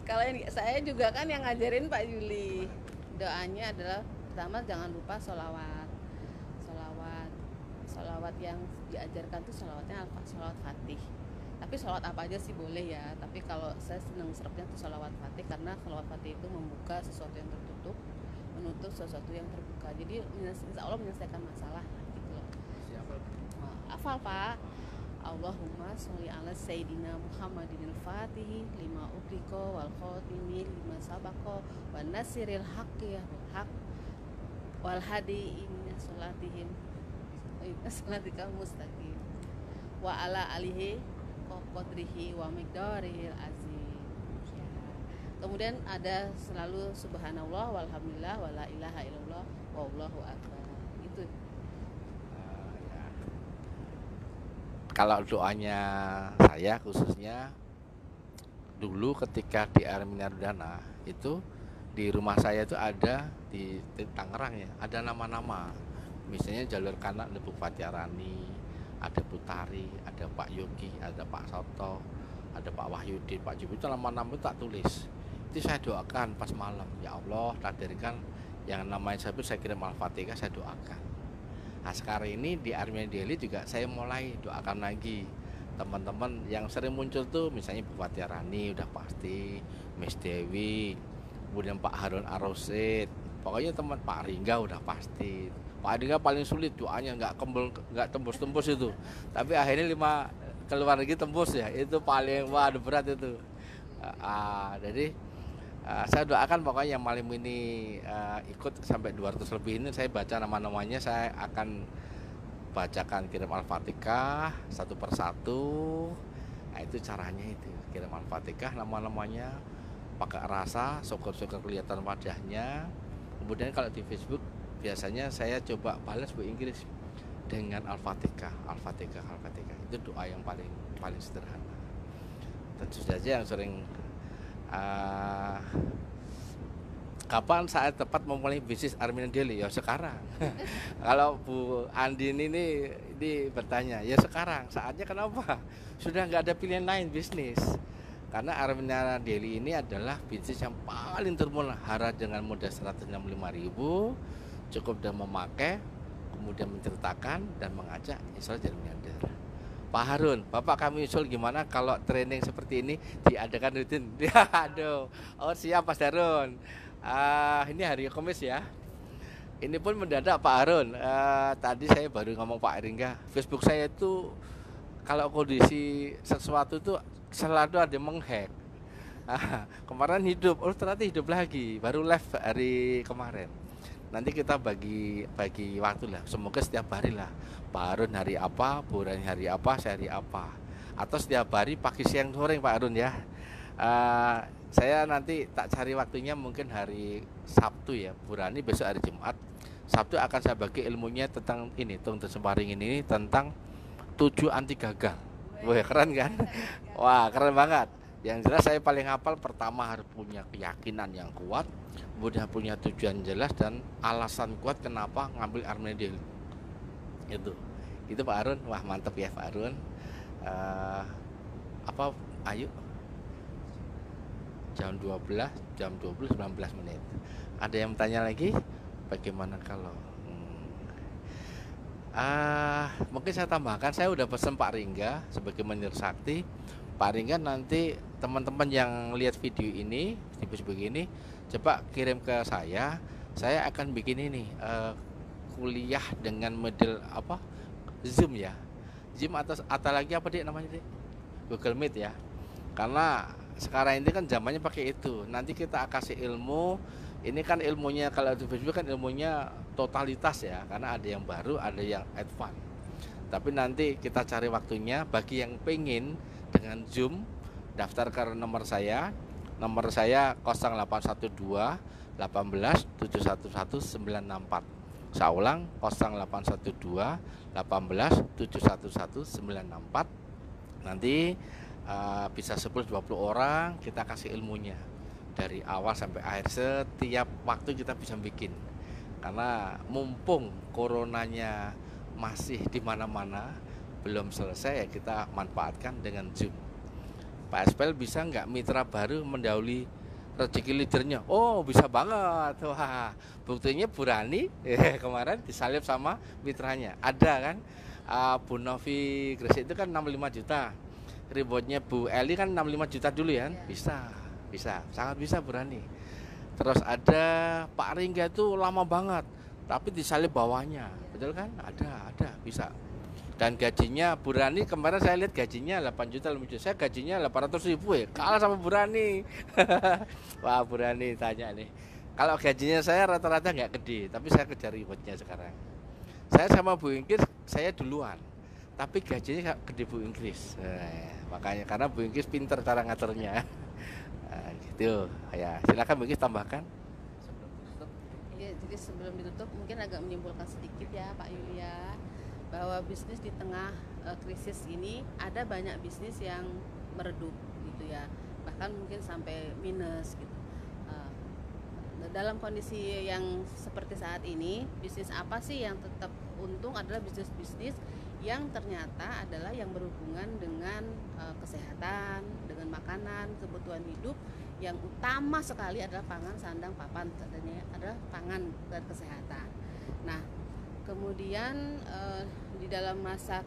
Kalau saya juga kan yang ngajarin Pak Yuli. Doanya adalah pertama jangan lupa sholawat yang diajarkan tuh sholawatnya sholawat Fatih. Tapi sholawat apa aja sih boleh ya, tapi kalau saya senang serapnya tuh sholawat Fatih, karena sholawat Fatih itu membuka sesuatu yang tertutup, menutup sesuatu yang terbuka. Jadi insya Allah menyelesaikan masalah gitu loh. Hafal Pak. Allahumma sholli ala sayyidina Muhammadin al-Fatih lima ughliqa wal khatimi lima sabaqa wan nasiril haqqi bil haqq wal hadi inna sholatihim inna sholatika mustaqim wa ala alihi qadrihi wa miqdarihil azim. Ya. Kemudian ada selalu subhanallah walhamdulillah wala ilaha illallah wallahu akbar. Itu. Ya. Kalau doanya saya khususnya dulu ketika di Arminia Dana itu di rumah saya itu ada di Tangerang ya, ada nama-nama. Misalnya jalur kanan ada Bu Fatiarani, ada Putari, ada Pak Yogi, ada Pak Soto, ada Pak Wahyudin, Pak Jubi, itu nama-nama itu tak tulis. Itu saya doakan pas malam, ya Allah takdirkan yang namanya saya itu saya kirim Al-Fatihah, saya doakan. Nah sekarang ini di Arminia Daily juga saya mulai doakan lagi teman-teman yang sering muncul tuh, misalnya Bu Fatiarani udah pasti, Miss Dewi, kemudian Pak Harun Arosid, pokoknya teman Pak Ringga udah pasti. Pak Ringga paling sulit doanya, nggak tembus itu, tapi akhirnya 5 keluar lagi tembus ya, itu paling waduh berat itu. Jadi saya doakan pokoknya yang malam ini ikut sampai 200 lebih ini, saya baca nama-namanya, saya akan bacakan kirim Al-Fatihah satu persatu. Nah itu caranya, itu kirim Al-Fatihah nama-namanya pakai rasa, syukur-syukur kelihatan wajahnya. Kemudian kalau di Facebook biasanya saya coba balas bahasa Inggris dengan Al-Fatihah, Al-Fatihah, Al-Fatihah. Itu doa yang paling sederhana. Tentu saja yang sering kapan saat tepat memulai bisnis Arminia Daily? Ya sekarang. Kalau Bu Andin ini bertanya, ya sekarang saatnya. Kenapa? Sudah nggak ada pilihan lain bisnis. Karena Arminia Daily ini adalah bisnis yang paling termurah dengan modal 165.000, cukup dan memakai, kemudian menceritakan dan mengajak install jadi miliarder. Pak Harun, Bapak kami usul gimana kalau training seperti ini diadakan rutin? Aduh, oh siap Mas Harun. Ini hari Kamis ya. Ini pun mendadak Pak Harun. Tadi saya baru ngomong Pak Ringga, Facebook saya itu kalau kondisi sesuatu itu selalu ada menghack. Kemarin hidup, ternyata hidup lagi, baru live hari kemarin. Nanti kita bagi waktu lah, semoga setiap hari lah, Pak Harun hari apa, Bu Rani hari apa, saya hari apa, atau setiap hari pagi siang sore Pak Harun ya. Saya nanti tak cari waktunya, mungkin hari Sabtu ya, Bu Rani besok hari Jumat, Sabtu akan saya bagi ilmunya tentang ini, tentang Semparing ini, tentang 7 anti gagal. Wah keren kan? Wah keren banget. Yang jelas saya paling hafal, pertama harus punya keyakinan yang kuat, kemudian punya tujuan jelas dan alasan kuat kenapa ngambil Arminia Daily. Itu Pak Harun. Wah mantap ya Pak Harun. Ayo jam 12 19 menit. Ada yang bertanya lagi? Bagaimana kalau mungkin saya tambahkan, saya udah pesen Pak Ringga sebagai manajer sakti. Pak Ringga nanti teman-teman yang lihat video ini di Facebook ini coba kirim ke saya akan bikin ini kuliah dengan model Zoom ya, Zoom atau lagi apa dia namanya Google Meet ya. Karena sekarang ini kan zamannya pakai itu. Nanti kita kasih ilmu. Ini kan ilmunya kalau di Facebook kan ilmunya totalitas ya, karena ada yang baru, ada yang advance. Tapi nanti kita cari waktunya. Bagi yang pengen dengan Zoom, daftar ke nomor saya 0812 18 711 964. Saya ulang 0812 18 711 964. Nanti bisa 10-20 orang kita kasih ilmunya dari awal sampai akhir, setiap waktu kita bisa bikin. Karena mumpung coronanya masih di mana-mana, belum selesai ya, kita manfaatkan dengan Zoom. Pak SPL bisa nggak mitra baru mendahului rezeki leadernya? Oh bisa banget. Wah buktinya Bu Rani kemarin disalib sama mitranya. Ada kan Bu Novi Gresik itu kan 65 juta, ributnya Bu Eli kan 65 juta dulu ya. Bisa, sangat bisa Bu Rani. Terus ada Pak Ringga itu lama banget, tapi disalib bawahnya, betul kan? Ada, bisa. Dan gajinya Bu Rani kemarin saya lihat gajinya 8 juta, saya gajinya 800.000 ya, kalah sama Bu Rani. Wah Bu Rani tanya nih, Kalau gajinya saya rata-rata nggak gede, tapi saya kejar rewardnya sekarang. Saya sama Bu Ingkris, saya duluan, tapi gajinya nggak gede Bu Ingkris. Makanya karena Bu Ingkris pinter cara ngaturnya. Gitu. Ya, silakan Bu Ingkris tambahkan. Iya, jadi sebelum ditutup mungkin agak menyimpulkan sedikit ya Pak Yulia, bahwa bisnis di tengah krisis ini ada banyak bisnis yang meredup gitu ya, bahkan mungkin sampai minus gitu. Dalam kondisi yang seperti saat ini, bisnis apa sih yang tetap untung? Adalah bisnis-bisnis yang ternyata adalah yang berhubungan dengan kesehatan, dengan makanan, kebutuhan hidup. Yang utama sekali adalah pangan, sandang, papan, katanya adalah pangan dan kesehatan. Nah, kemudian di dalam masa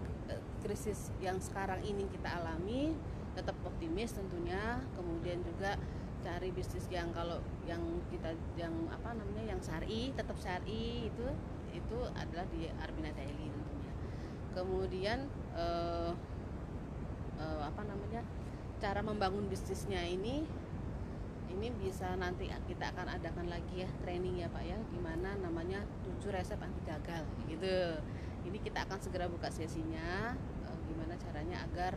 krisis yang sekarang ini kita alami, tetap optimis tentunya. Kemudian juga cari bisnis yang kalau yang kita yang apa namanya yang syar'i, tetap syar'i, itu adalah di Arbina Daily tentunya. Kemudian apa namanya, cara membangun bisnisnya ini bisa nanti kita akan adakan lagi ya training ya Pak ya, gimana namanya 7 resep anti gagal gitu. Ini kita akan segera buka sesinya, gimana caranya agar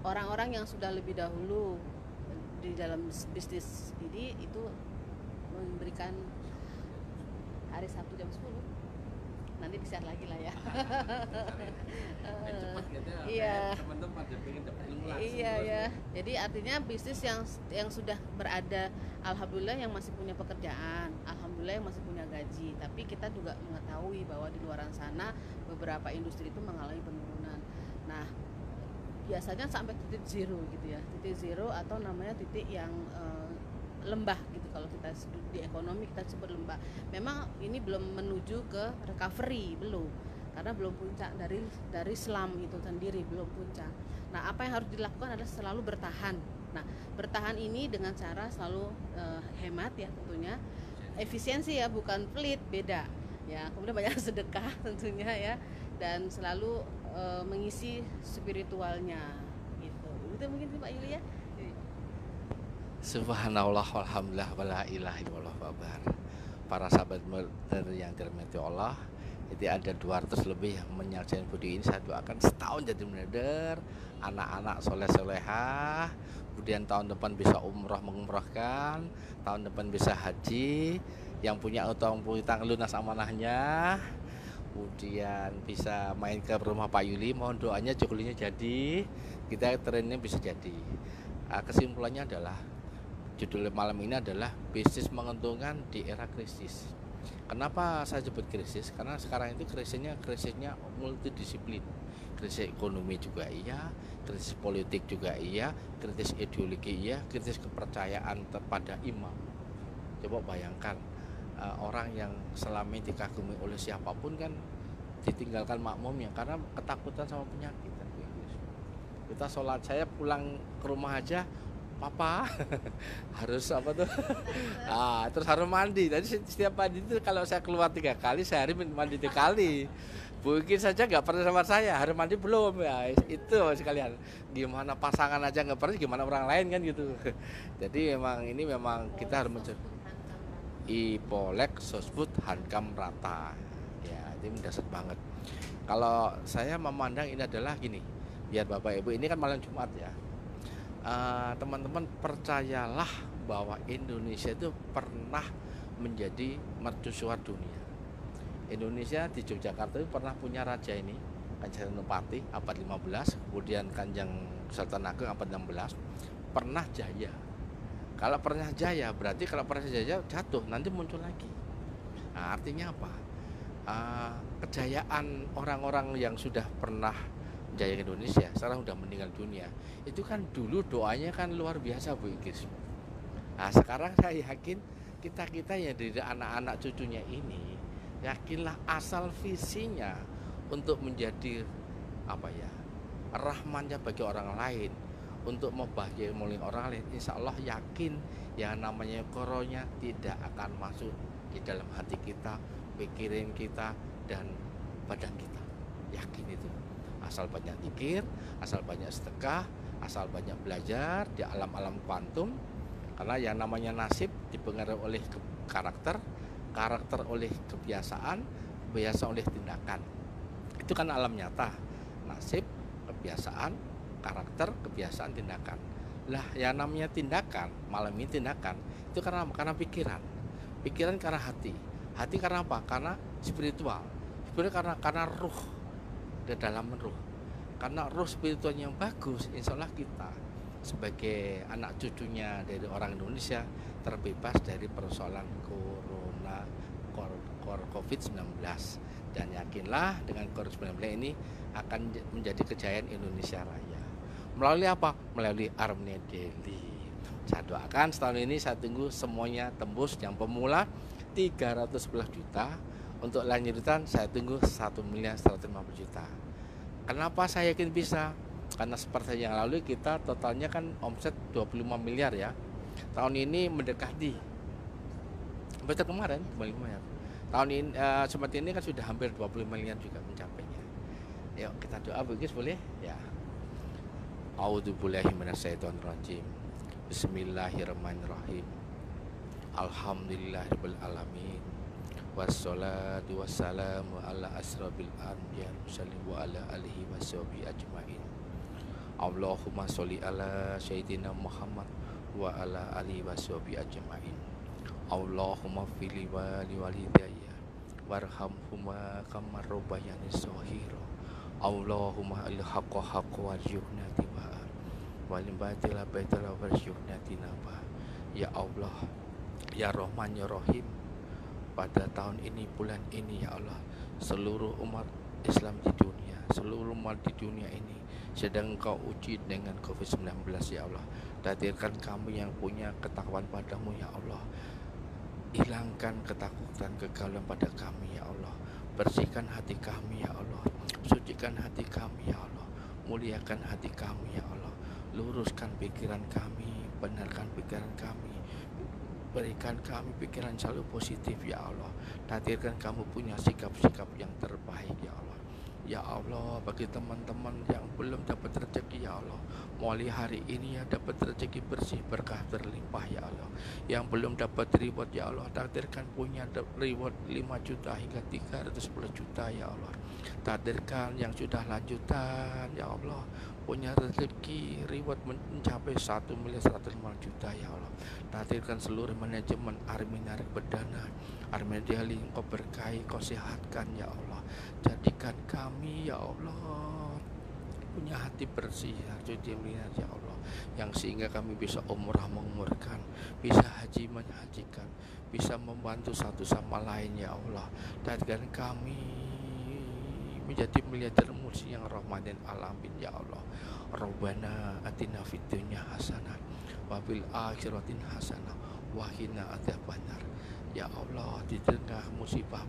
orang-orang yang sudah lebih dahulu di dalam bisnis ini itu memberikan hari Sabtu jam 10. Nanti di-share lagi lah ya. Cepat gitu ya. Iya. Teman-teman pada pengen dapat ilmu langsung. Iya ya. Jadi artinya bisnis yang sudah berada, alhamdulillah yang masih punya pekerjaan, alhamdulillah yang masih punya gaji. Tapi kita juga mengetahui bahwa di luar sana beberapa industri itu mengalami penurunan. Nah, biasanya sampai titik zero gitu ya, titik zero atau namanya titik yang lembah gitu. Kalau kita di ekonomi kita sebut lembah. Memang ini belum menuju ke recovery, belum, karena belum puncak dari selam itu sendiri, belum puncak. Nah, apa yang harus dilakukan adalah selalu bertahan. Nah, bertahan ini dengan cara selalu hemat ya tentunya, efisiensi ya, bukan pelit, beda ya. Kemudian banyak sedekah tentunya ya, dan selalu mengisi spiritualnya gitu. Itu mungkin Pak Yulia. Subhanallah walhamdulillah wala ilaha illallah wabar. Para sahabat yang dirahmati Allah, itu ada 200 lebih yang menyaksikan video ini. Saya doakan setahun jadi miliarder, anak-anak soleh-solehah, kemudian tahun depan bisa umroh mengumrohkan, tahun depan bisa haji, yang punya utang lunas amanahnya, kemudian bisa main ke rumah Pak Yuli, mohon doanya joglinya jadi, kita trennya bisa jadi. Kesimpulannya adalah, judul malam ini adalah bisnis menguntungkan di era krisis. Kenapa saya sebut krisis? Karena sekarang itu krisisnya multidisiplin. Krisis ekonomi juga iya, krisis politik juga iya, krisis ideologi iya, krisis kepercayaan kepada imam. Coba bayangkan, orang yang selama ini dikagumi oleh siapapun kan ditinggalkan makmumnya karena ketakutan sama penyakit. Kita sholat, saya pulang ke rumah aja, papa harus apa tuh terus harus mandi. Tadi setiap mandi itu kalau saya keluar 3 kali sehari mandi 3 kali. Mungkin saja nggak pernah sama saya, harus mandi belum ya, itu sekalian. Gimana pasangan aja nggak pernah, gimana orang lain kan gitu. Jadi memang kita harus mencari Ipolek Sosbud Hankam Rata ya, ini mendasar banget. Kalau saya memandang ini adalah gini, biar Bapak Ibu, ini kan malam Jumat ya, teman-teman percayalah bahwa Indonesia itu pernah menjadi mercusuar dunia. Indonesia di Yogyakarta itu pernah punya raja ini, Kanjeng Senopati abad 15, kemudian Kanjeng Sultan Agung abad 16, pernah jaya. Kalau pernah jaya berarti kalau pernah jaya jatuh nanti muncul lagi. Nah, artinya apa? Kejayaan orang-orang yang sudah pernah jaya Indonesia sekarang sudah meninggal dunia, itu kan dulu doanya kan luar biasa Bu Ingkris. Nah, sekarang saya yakin kita yang dari anak-anak cucunya ini, yakinlah asal visinya untuk menjadi apa ya, rahmannya bagi orang lain, untuk membahagiakan orang lain, insya Allah yakin yang namanya koronya tidak akan masuk di dalam hati kita, pikiran kita, dan badan kita. Yakin itu. Asal banyak zikir, asal banyak sedekah, asal banyak belajar di alam-alam kuantum, Karena yang namanya nasib dipengaruhi oleh karakter, karakter oleh kebiasaan, kebiasaan oleh tindakan. Itu kan alam nyata. Nasib, kebiasaan, karakter, kebiasaan, tindakan. Lah, yang namanya tindakan, malam ini tindakan, itu karena pikiran. Pikiran karena hati. Hati karena apa? Karena spiritual. Spiritual karena ruh, di dalam ruh. Karena ruh spiritual yang bagus, insya Allah kita sebagai anak cucunya dari orang Indonesia terbebas dari persoalan corona COVID-19. Dan yakinlah dengan COVID-19 ini akan menjadi kejayaan Indonesia Raya. Melalui apa? Melalui Armenia Daily. Saya doakan setahun ini saya tunggu semuanya tembus. Yang pemula 311 juta. Untuk lanjutan saya tunggu 1.150 juta. Kenapa saya yakin bisa? Karena seperti yang lalu kita totalnya kan omset 25 miliar ya. Tahun ini mendekati. Betul kemarin 25 miliar. Tahun ini seperti ini kan sudah hampir 20 miliar juga mencapainya. Yuk kita doa bagus boleh? Ya. A'udzubillahi minasyaitonirrajim. Bismillahirrahmanirrahim. Alhamdulillahirabbil alamin. Wassalatu wassalamu ala asrofil anbiya'i mursalin wa ala alihi washabihi ajmain. Allahumma sholli ala sayyidina Muhammad wa ala alihi washabihi ajmain. Allahumma fili wali walidayya warhamhuma kama rabbayani shaghira. Allahumma al-haqqa haqqa warzuqna tibaa wal batila batila warzuqna tinaba. Ya Allah, ya Rahman ya Rahim, pada tahun ini, bulan ini ya Allah, seluruh umat Islam di dunia, seluruh umat di dunia ini sedang Engkau uji dengan COVID-19 ya Allah. Hadirkan kami yang punya ketakwaan padamu ya Allah. Hilangkan ketakutan, kegalauan pada kami ya Allah. Bersihkan hati kami ya Allah. Sucikan hati kami ya Allah. Muliakan hati kami ya Allah. Luruskan pikiran kami, benarkan pikiran kami. Berikan kami pikiran selalu positif ya Allah. Hadirkan kamu punya sikap-sikap yang terbaik ya Allah. Ya Allah, bagi teman-teman yang belum dapat rezeki ya Allah, mulai hari ini ya dapat rezeki bersih, berkah berlimpah ya Allah. Yang belum dapat reward ya Allah, takdirkan punya reward 5 juta hingga 310 juta ya Allah. Takdirkan yang sudah lanjutan ya Allah, punya rezeki reward mencapai 1.105 juta ya Allah. Takdirkan seluruh manajemen Armenia Reksadana, Armenia Daily, Engkau berkahi, Kau sehatkan ya Allah. Jadikan kami ya Allah punya hati bersih, suci melihat ya Allah, yang sehingga kami bisa umrah mengumurkan, bisa haji menhajikan, bisa membantu satu sama lain ya Allah. Jadikan kami menjadi miliarder mursi yang rahmatin alamin ya Allah. Rabbana atina fid dunya hasanah wa fil akhirati hasanah wa qina adzabannar. Ya Allah, di tengah musibah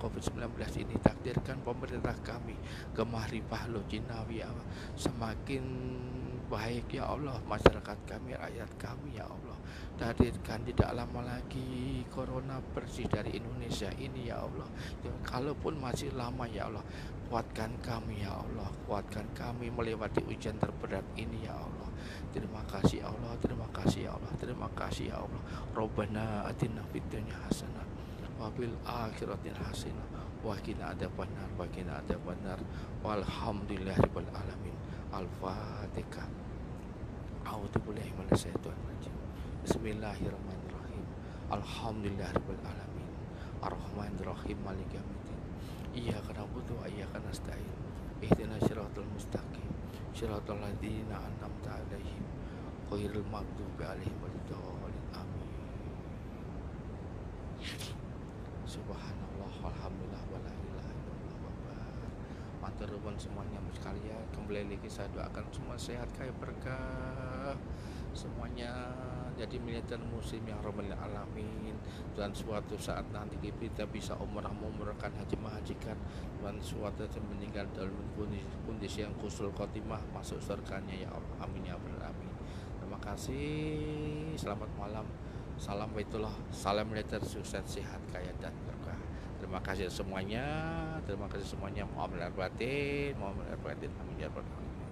COVID-19 ini, takdirkan pemerintah kami gemah ripah lo Jinawi ya Allah, semakin baik ya Allah, masyarakat kami, rakyat kami ya Allah. Takdirkan tidak lama lagi corona bersih dari Indonesia ini ya Allah. Kalaupun masih lama ya Allah, kuatkan kami ya Allah, kuatkan kami melewati ujian terberat ini ya Allah. Terima kasih Allah, terima kasih ya Allah, terima kasih ya Allah. Rabbana atina fid dunya hasanah wa fil akhirati hasanah wa qina adzabannar wa qina adzabannar. Walhamdulillahirabbil alamin. Al-Fatihah. A'udzubillahi minasyaitonir rajim. Bismillahirrahmanirrahim. Alhamdulillahirabbil alamin. Arrahmanir rahim, maliki yaumiddin. Iyyaka na'budu wa iyyaka nasta'in. Ihdinas siratal mustaqim. Shiratal ladzina an'amta 'alaihim ghairil maghdubi 'alaihim waladdallin. Amin. Subhanallah walhamdulillah wala ilaha illallah wabar. Matur nuwun semuanya sekalian. Kembali lagi saya doakan semua sehat kaya berkah. Semuanya jadi miliarder muslim yang Rabbal alamin. Dan suatu saat nanti kita bisa umrah mengumrahkan, haji menghajikan, dan suatu saat meninggal dalam kondisi yang kusul khotimah, masuk surganya ya Allah. Amin ya rabbal alamin. Terima kasih. Selamat malam. Salam baitullah. Salam miliarder sukses, sehat, kaya dan berkah. Terima kasih semuanya. Terima kasih semuanya. Mohon maaf lahir batin. Mohon maaf lahir batin. Amin ya rabbal alamin.